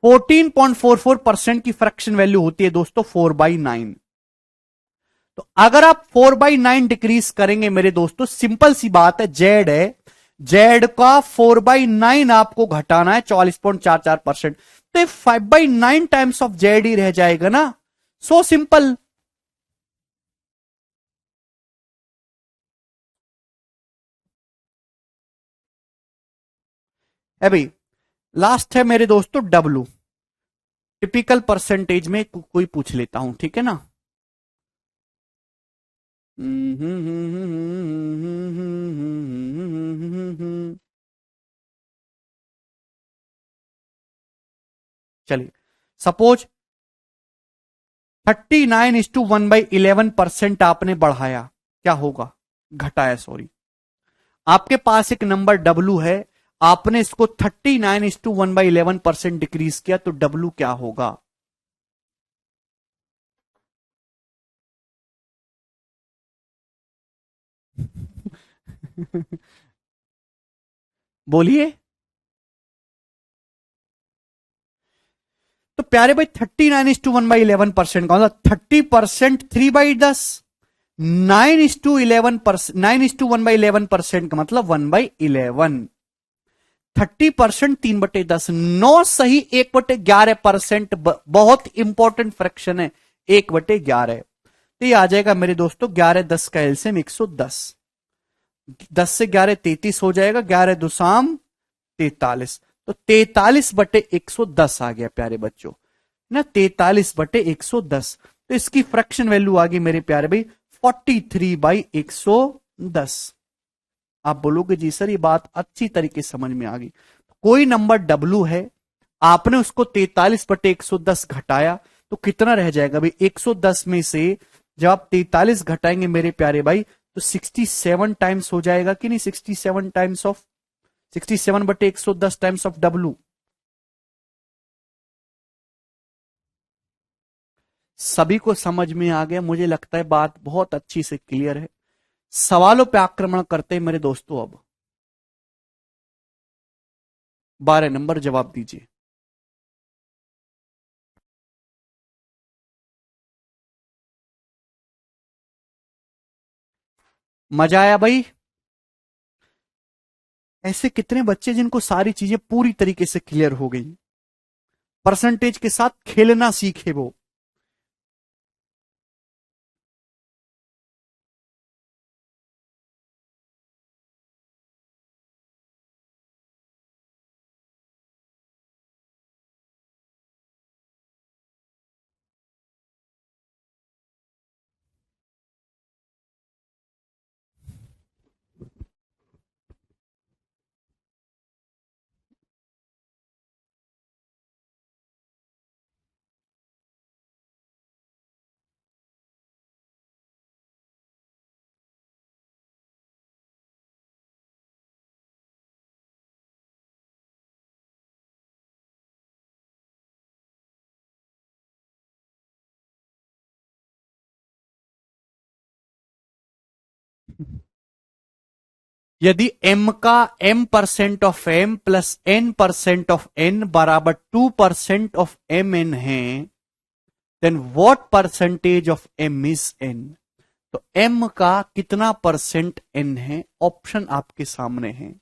14.44% की फ्रैक्शन वैल्यू होती है दोस्तों 4/9। तो अगर आप 4/9 डिक्रीज करेंगे मेरे दोस्तों, सिंपल सी बात है, जेड है, जेड का 4/9 आपको घटाना है, 44.44%। तो 5/9 टाइम्स ऑफ जेड ही रह जाएगा ना, सो सिंपल। है भाई। लास्ट है मेरे दोस्तों डब्लू, टिपिकल परसेंटेज में कोई पूछ लेता हूं, ठीक है ना। चलिए, सपोज 39:1/11% आपने बढ़ाया, क्या होगा, घटाया सॉरी। आपके पास एक नंबर डब्लू है, आपने इसको 39:1/11% डिक्रीज किया, तो डब्लू क्या होगा। बोलिए। तो प्यारे भाई 39:1/11% का मतलब 30%, 3/10, 9:11%, 9:1/11% का मतलब 1/11। 30%, 3/10, 9 सही, 1/11%, बहुत इंपॉर्टेंट फ्रैक्शन है 1/11। तो ये आ जाएगा मेरे दोस्तों 11×10 का एलसीएम 110। 10 से 11 33 हो जाएगा, 11 दुसाम 43, तो 43/110 आ गया प्यारे बच्चों ना, 43/110। तो इसकी फ्रैक्शन वैल्यू आ गई मेरे प्यारे भाई 43/110। आप बोलोगे जी सर ये बात अच्छी तरीके से समझ में आ गई। कोई नंबर W है, आपने उसको 43/110 घटाया तो कितना रह जाएगा भाई? 110 में से जब आप 43 घटाएंगे मेरे प्यारे भाई तो 67 टाइम्स हो जाएगा कि नहीं? 67 times of 67/110 times of W। सभी को समझ में आ गया? मुझे लगता है बात बहुत अच्छी से क्लियर है। सवालों पे आक्रमण करते हैं मेरे दोस्तों। अब 12 नंबर जवाब दीजिए। मजा आया भाई? ऐसे कितने बच्चे जिनको सारी चीजें पूरी तरीके से क्लियर हो गई, परसेंटेज के साथ खेलना सीखे वो। यदि m का m% of m plus n% of n बराबर 2% ऑफ mn है, then what percentage of m is n? तो m का कितना परसेंट n है? ऑप्शन आपके सामने है।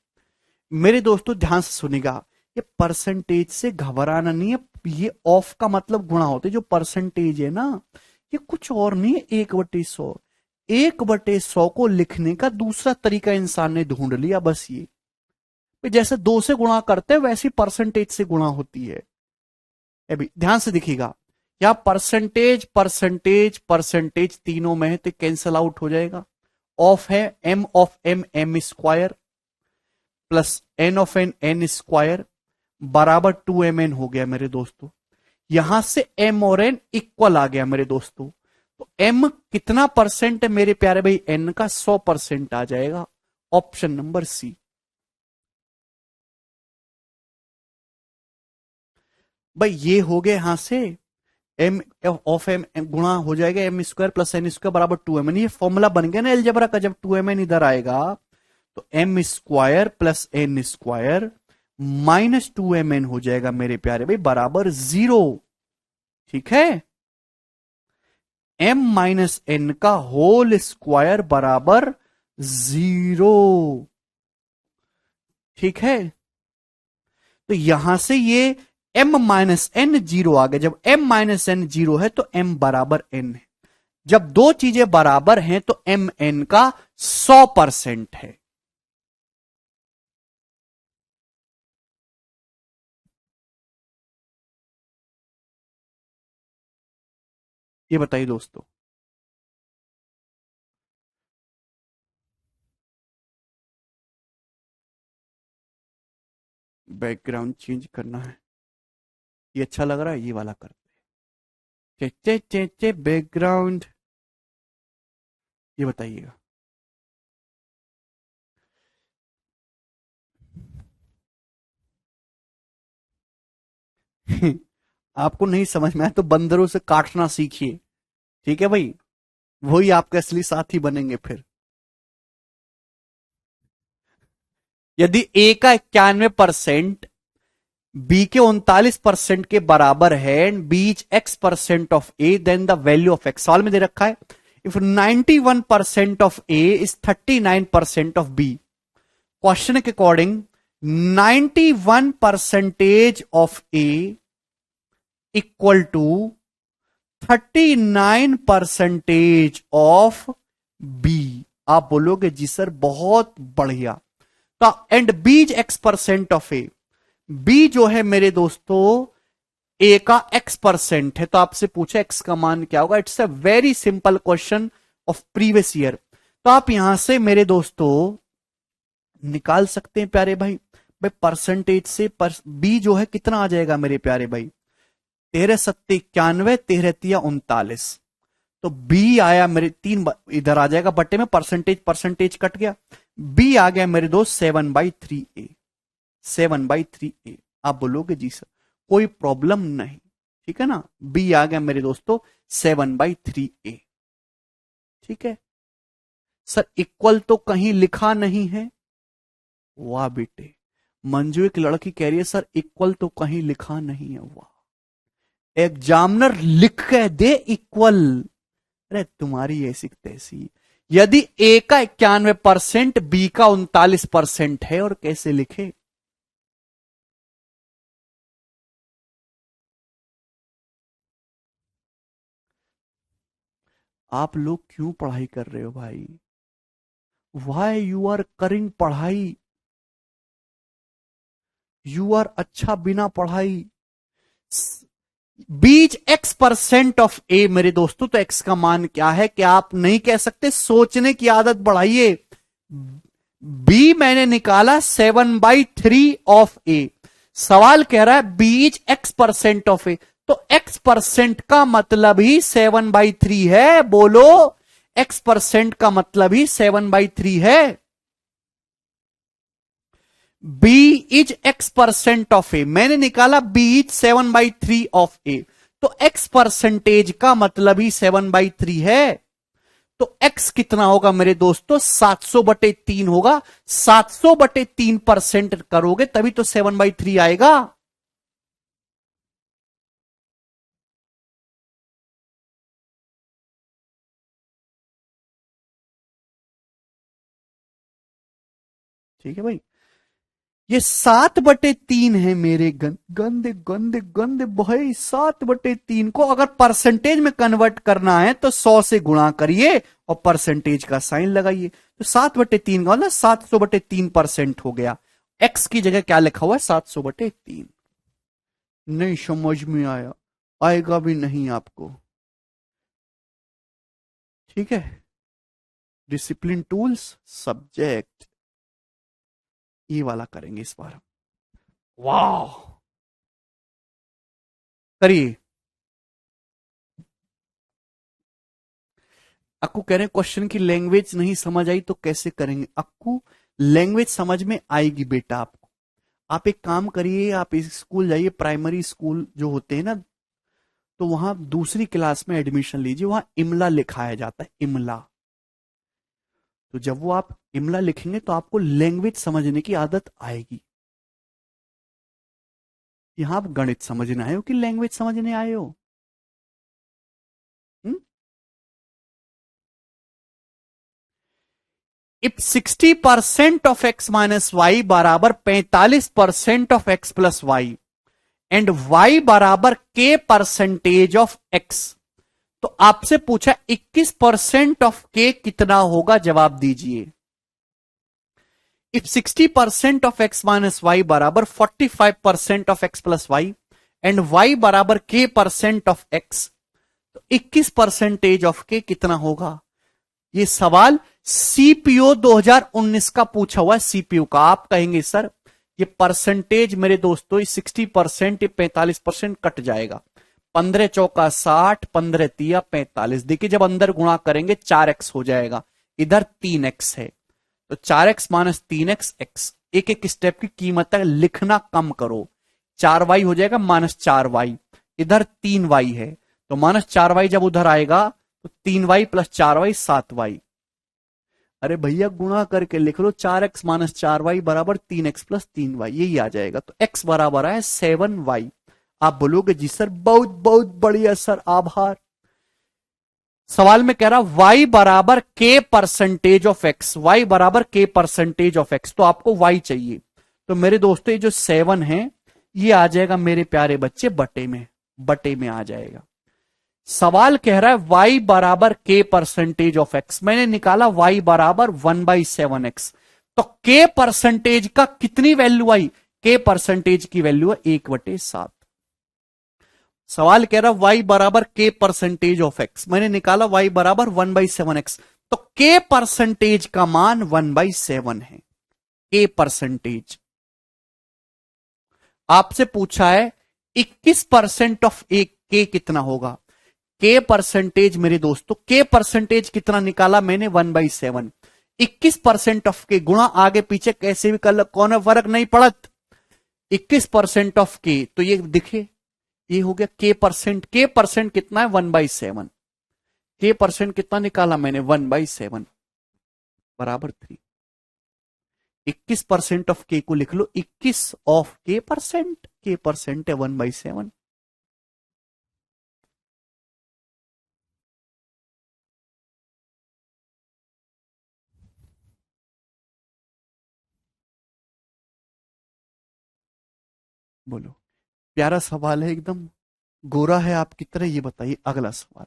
मेरे दोस्तों ध्यान से सुनिएगा, ये परसेंटेज से घबराना नहीं है। ये ऑफ का मतलब गुणा होते, जो परसेंटेज है ना ये कुछ और नहीं है, 1/100। 1/100 को लिखने का दूसरा तरीका इंसान ने ढूंढ लिया, बस ये। जैसे 2 से गुणा करते हैं वैसी परसेंटेज से गुणा होती है। अभी ध्यान से दिखिएगा, या परसेंटेज परसेंटेज परसेंटेज तीनों में है तो कैंसल आउट हो जाएगा। ऑफ है m/m m² प्लस n/n बराबर 2mn हो गया मेरे दोस्तों। यहां से m और n इक्वल आ गया मेरे दोस्तों। तो m कितना परसेंट है मेरे प्यारे भाई? n का 100% आ जाएगा। Option number C. भाई ये हो गए यहां से m ऑफ m गुणा हो जाएगा m² प्लस n² बराबर 2mn। ये फॉर्मूला बन गया ना अलजेब्रा का। जब 2mn इधर आएगा तो m² plus n² minus 2mn हो जाएगा मेरे प्यारे भाई बराबर 0। ठीक है, m-n का होल स्क्वायर बराबर 0। ठीक है, तो यहां से ये m-n 0 आ गया। जब m-n 0 है तो m बराबर n है। जब दो चीजें बराबर हैं तो mn का 100% है। ये बताइए दोस्तों। बैकग्राउंड चेंज करना है, ये अच्छा लग रहा है, ये वाला करते हैं। चे चे चे चे बैकग्राउंड, ये बताइएगा। आपको नहीं समझ में आया तो बंदरों से काटना सीखिए। ठीक है भाई, वही आपके असली साथी बनेंगे फिर। यदि ए का 91% बी के 39% के बराबर है and B is x% of A, then the value of x. सवाल में दे रखा है if 91% of A is 39% of B. Question के according 91% of A equal to 39% of B. आप बोलोगे जी सर बहुत बढ़िया। तो and B is x% of A, B जो है मेरे दोस्तों ए का x% है। तो आपसे पूछा x का मान क्या होगा? It's a very simple question. Of previous year. तो आप यहां से मेरे दोस्तों निकाल सकते हैं प्यारे भाई। भाई परसेंटेज से बी जो है कितना आ जाएगा मेरे प्यारे भाई, 13 × 91, 13 × 39। तो बी आया मेरे इधर आ जाएगा बट्टे में, परसेंटेज परसेंटेज कट गया, बी आ गया मेरे दोस्त 7/3A। 7/3A। आप बोलोगे जी सर कोई प्रॉब्लम नहीं, ठीक है ना, बी आ गया मेरे दोस्तों 7/3A। ठीक है सर, इक्वल तो कहीं लिखा नहीं है। वाह बेटे, मंजू एक लड़की कह रही है सर इक्वल तो कहीं लिखा नहीं है। वाह, एग्जामिनर लिख के दे इक्वल। अरे तुम्हारी ऐसी तैसी, यदि ए का 91%, बी का 39% है, और कैसे लिखे। आप लोग क्यों पढ़ाई कर रहे हो भाई, वाई यू आर करिंग पढ़ाई, यू आर अच्छा बिना पढ़ाई। बीच x% ऑफ ए मेरे दोस्तों, तो x का मान क्या है कि आप नहीं कह सकते, सोचने की आदत बढ़ाइए। बी मैंने निकाला 7/3 ऑफ ए, सवाल कह रहा है बीच x% ऑफ ए, तो x% का मतलब ही 7/3 है। बोलो, x% का मतलब ही 7/3 है। B इज x% ऑफ ए, मैंने निकाला B इज 7/3 ऑफ ए, तो x परसेंटेज का मतलब ही 7/3 है। तो x कितना होगा मेरे दोस्तों, 700/3 होगा। 700/3% करोगे तभी तो 7/3 आएगा। ठीक है भाई, ये 7/3 है मेरे गंदे गंदे गंदे भाई। 7/3 को अगर परसेंटेज में कन्वर्ट करना है तो 100 से गुणा करिए और परसेंटेज का साइन लगाइए। तो 7/3 का मतलब 700/3% हो गया। एक्स की जगह क्या लिखा हुआ है, 700/3। नहीं समझ में आया, आएगा भी नहीं आपको। ठीक है, डिसिप्लिन टूल्स सब्जेक्ट, ये वाला करेंगे इस बार। वाह, करिए। अक्कू कह रहे हैं क्वेश्चन की लैंग्वेज नहीं समझ आई तो कैसे करेंगे। अक्कू लैंग्वेज समझ में आएगी बेटा आपको। आप एक काम करिए, आप इस स्कूल जाइए, प्राइमरी स्कूल जो होते हैं ना, तो वहां दूसरी क्लास में एडमिशन लीजिए, वहां इमला लिखाया जाता है, इमला। तो जब वो आप इमला लिखेंगे तो आपको लैंग्वेज समझने की आदत आएगी। यहां आप गणित समझने आए हो कि लैंग्वेज समझने आए हो? If 60% of x minus Y बराबर 45% of x plus Y and y बराबर k परसेंटेज ऑफ x, तो आपसे पूछा 21% ऑफ k कितना होगा, जवाब दीजिए। If 60% of x minus Y बराबर 45% of x plus Y and y बराबर k परसेंट ऑफ x, तो 21% ऑफ k कितना होगा। ये सवाल सीपीओ 2019 का पूछा हुआ है, सीपीओ का। आप कहेंगे सर ये परसेंटेज मेरे दोस्तों 60%, 45% कट जाएगा। 15 चौका 60, 15 तिया 45। देखिए जब अंदर गुणा करेंगे 4x हो जाएगा, इधर 3x है, तो 4x माइनस 3x x। एक एक स्टेप की कीमत तक लिखना कम करो। 4y हो जाएगा माइनस 4y, इधर 3y है, तो माइनस 4y जब उधर आएगा तो 3y प्लस 4y 7y। अरे भैया गुणा करके लिख लो, 4x माइनस 4y बराबर 3x प्लस 3y, यही आ जाएगा। तो x बराबर है 7y। आप बोलोगे जी सर बहुत बहुत बढ़िया सर, आभार। सवाल में कह रहा y बराबर k percentage of x, y बराबर k परसेंटेज ऑफ x, तो आपको y चाहिए। तो मेरे दोस्तों ये जो 7 है ये आ जाएगा मेरे प्यारे बच्चे बटे में आ जाएगा। सवाल कह रहा है y बराबर k परसेंटेज ऑफ x, मैंने निकाला y बराबर 1/7x, तो k परसेंटेज का कितनी वैल्यू आई, k परसेंटेज की वैल्यू है 1/7। सवाल कह रहा y बराबर k परसेंटेज ऑफ x, मैंने निकाला y बराबर 1/7x, तो k परसेंटेज का मान 1/7 है। k परसेंटेज आपसे पूछा है 21% ऑफ एक k कितना होगा। k परसेंटेज मेरे दोस्तों, k परसेंटेज कितना निकाला मैंने 1/7, 21% ऑफ के गुणा आगे पीछे कैसे भी कर, कौन फर्क नहीं पड़त। 21% ऑफ के, तो ये दिखे ये हो गया k परसेंट कितना है 1/7, k परसेंट कितना निकाला मैंने 1/7 बराबर 3। 21% ऑफ के को लिख लो, 21 ऑफ k परसेंट है 1/7। बोलो, प्यारा सवाल है एकदम, गोरा है आपकी तरह। ये बताइए अगला सवाल,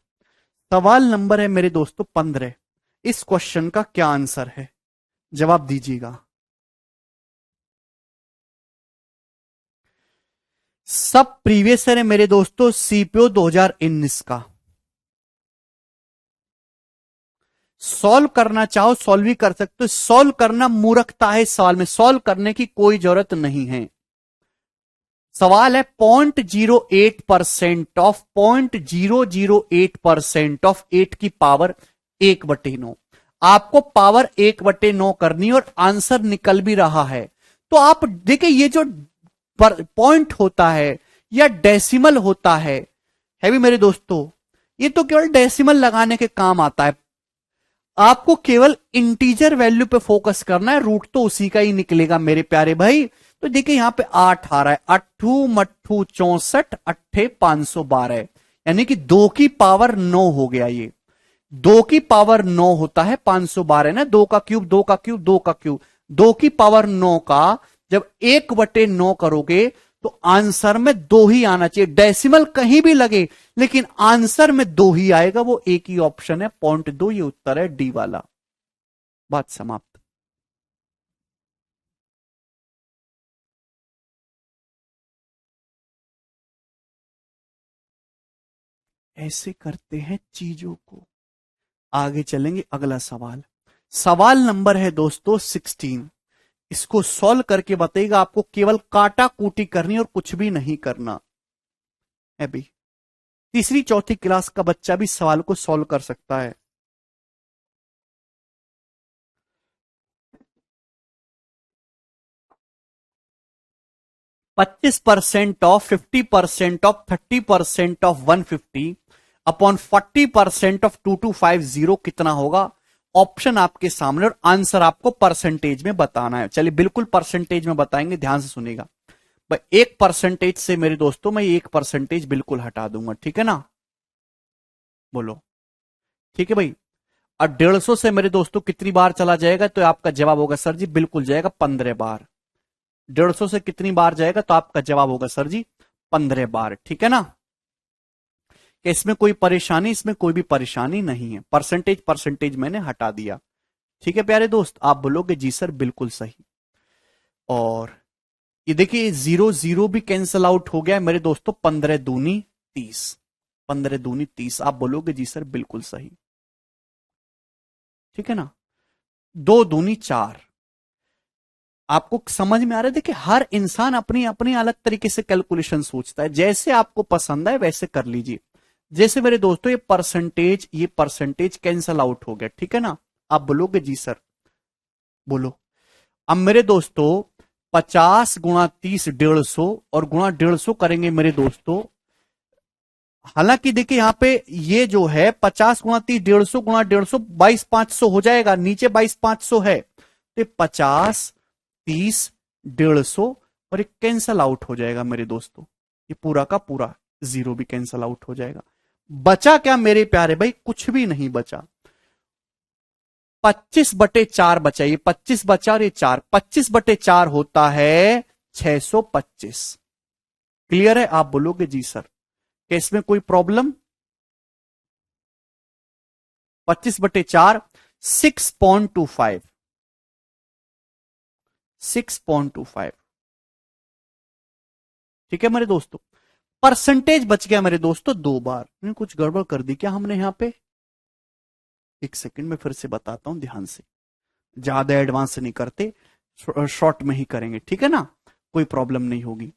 सवाल नंबर है मेरे दोस्तों 15। इस क्वेश्चन का क्या आंसर है, जवाब दीजिएगा। सब प्रीवियस है मेरे दोस्तों सीपीओ 2019 का। सॉल्व करना चाहो सॉल्व भी कर सकते हो, सॉल्व करना मूर्खता है, सवाल में सॉल्व करने की कोई जरूरत नहीं है। सवाल है 0.08% ऑफ 0.008% ऑफ 8 की पावर 1/9। आपको पावर 1/9 करनी और आंसर निकल भी रहा है। तो आप देखिए ये जो पॉइंट होता है या डेसिमल होता है भी मेरे दोस्तों, ये तो केवल डेसिमल लगाने के काम आता है। आपको केवल इंटीजर वैल्यू पे फोकस करना है, रूट तो उसी का ही निकलेगा मेरे प्यारे भाई। तो देखिए यहां पे 8 आ रहा है, 8 मट्ठू 64 अट्ठे 512, यानी कि 2 की पावर 9 हो गया। ये 2 की पावर 9 होता है 512 ना, 2 का क्यूब 2 का क्यूब 2 का क्यूब, 2 की पावर 9 का जब 1/9 करोगे तो आंसर में 2 ही आना चाहिए। डेसिमल कहीं भी लगे लेकिन आंसर में 2 ही आएगा, वो एक ही ऑप्शन है 0.2, ये उत्तर है डी वाला। बात समाप्त। ऐसे करते हैं चीजों को। आगे चलेंगे, अगला सवाल, सवाल नंबर है दोस्तों 16। इसको सॉल्व करके बताइएगा, आपको केवल काटा कूटी करनी और कुछ भी नहीं करना है भी। तीसरी चौथी क्लास का बच्चा भी सवाल को सॉल्व कर सकता है। 25% of 50% of 30% of 150 upon 40% of 2250 कितना होगा। ऑप्शन आपके सामने और आंसर आपको परसेंटेज में बताना है। चलिए बिल्कुल परसेंटेज में बताएंगे, ध्यान से सुनिएगा भाई। 1% से मेरे दोस्तों मैं 1% बिल्कुल हटा दूंगा, ठीक है ना। बोलो ठीक है भाई। और 150 से मेरे दोस्तों कितनी बार चला जाएगा, तो आपका जवाब होगा सर जी बिल्कुल जाएगा 15 बार। 150 से कितनी बार जाएगा, तो आपका जवाब होगा सर जी 15 बार, ठीक है ना। कि इसमें कोई परेशानी, इसमें कोई भी परेशानी नहीं है। परसेंटेज मैंने हटा दिया, ठीक है प्यारे दोस्त। आप बोलोगे जी सर बिल्कुल सही। और ये देखिए 0 0 भी कैंसल आउट हो गया मेरे दोस्तों, 15 दूनी 30, 15 दूनी 30। आप बोलोगे जी सर बिल्कुल सही, ठीक है ना। 2 दूनी 4। आपको समझ में आ रहा है। देखिए हर इंसान अपनी अपनी अलग तरीके से कैलकुलेशन सोचता है, जैसे आपको पसंद आए वैसे कर लीजिए। जैसे मेरे दोस्तों ये परसेंटेज कैंसल आउट हो गया, ठीक है ना। आप बोलोगे जी सर, बोलो। अब मेरे दोस्तों 50 गुणा 30 150 और गुणा 150 करेंगे मेरे दोस्तों। हालांकि देखिए यहां पे ये जो है 50 गुणा 30 150 गुणा 150 22,500 हो जाएगा, नीचे 22,500 है, तो 50 30 150 और एक कैंसल आउट हो जाएगा मेरे दोस्तों। ये पूरा का पूरा 0 भी कैंसल आउट हो जाएगा। बचा क्या मेरे प्यारे भाई, कुछ भी नहीं बचा। 25/4 बचा, ये 25 बचा और ये 4, 25/4 होता है 625। क्लियर है। आप बोलोगे जी सर, क्या इसमें कोई प्रॉब्लम। 25/4 6.25, 6.25, ठीक है मेरे दोस्तों। परसेंटेज बच गया मेरे दोस्तों 2 बार। कुछ गड़बड़ कर दी क्या हमने यहां पे? एक सेकंड में फिर से बताता हूं ध्यान से, ज्यादा एडवांस नहीं करते, शॉर्ट में ही करेंगे, ठीक है ना, कोई प्रॉब्लम नहीं होगी।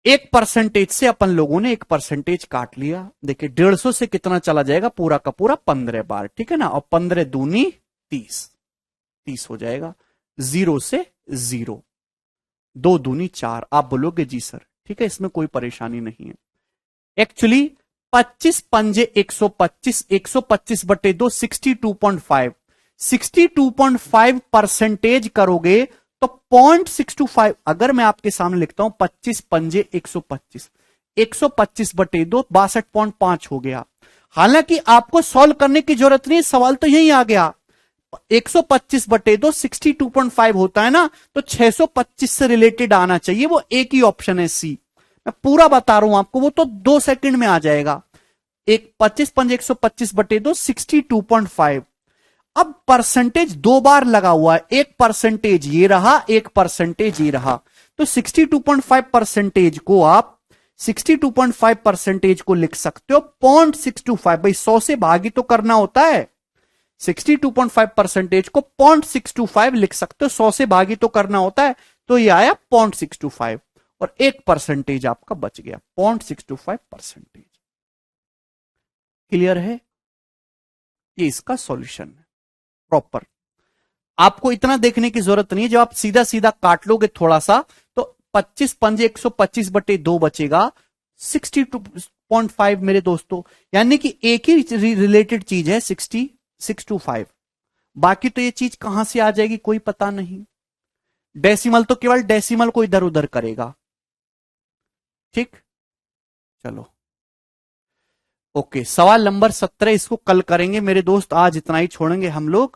1% से अपन लोगों ने 1% काट लिया। देखिए 150 से कितना चला जाएगा, पूरा का पूरा 15 बार, ठीक है ना, और 15 दूनी 30, 30 हो जाएगा। 0 से 0, 2 दूनी 4। आप बोलोगे जी सर, ठीक है, इसमें कोई परेशानी नहीं है। एक्चुअली 25 पंजे 125, 125 बटे 2 62.5, 62.5% करोगे तो 0.625। अगर मैं आपके सामने लिखता हूं 25 पंजे 125, 125 बटे 2 62.5 हो गया। हालांकि आपको सॉल्व करने की जरूरत नहीं, सवाल तो यही आ गया। 125 बटे 2 62.5 होता है ना, तो 625 से रिलेटेड आना चाहिए, वो एक ही ऑप्शन है सी। मैं पूरा बता रहा हूं आपको, वो तो 2 सेकंड में आ जाएगा। एक 25 पंजे 125 बटे 2 62.5। अब परसेंटेज 2 बार लगा हुआ है, 1% ये रहा, 1% ये रहा, तो 62.5% को आप 62.5% को लिख सकते हो 0.625। भाई 100 से भागी तो करना होता है, 62.5% को 0.625 लिख सकते हो, 100 से भागी तो करना होता है, तो ये आया 0.625 और 1% आपका बच गया, 0.625%। क्लियर है? ये इसका सॉल्यूशन है प्रॉपर। आपको इतना देखने की जरूरत नहीं है, जब आप सीधा सीधा काट लोगे थोड़ा सा तो 25 पंजे 125 बटे 2 बचेगा 62.5 मेरे दोस्तों, यानी कि एक ही रिलेटेड चीज है 625। बाकी तो ये चीज कहां से आ जाएगी कोई पता नहीं। डेसिमल तो केवल डेसिमल को इधर उधर करेगा, ठीक। चलो ओके, सवाल नंबर 17 इसको कल करेंगे मेरे दोस्त, आज इतना ही छोड़ेंगे हम लोग।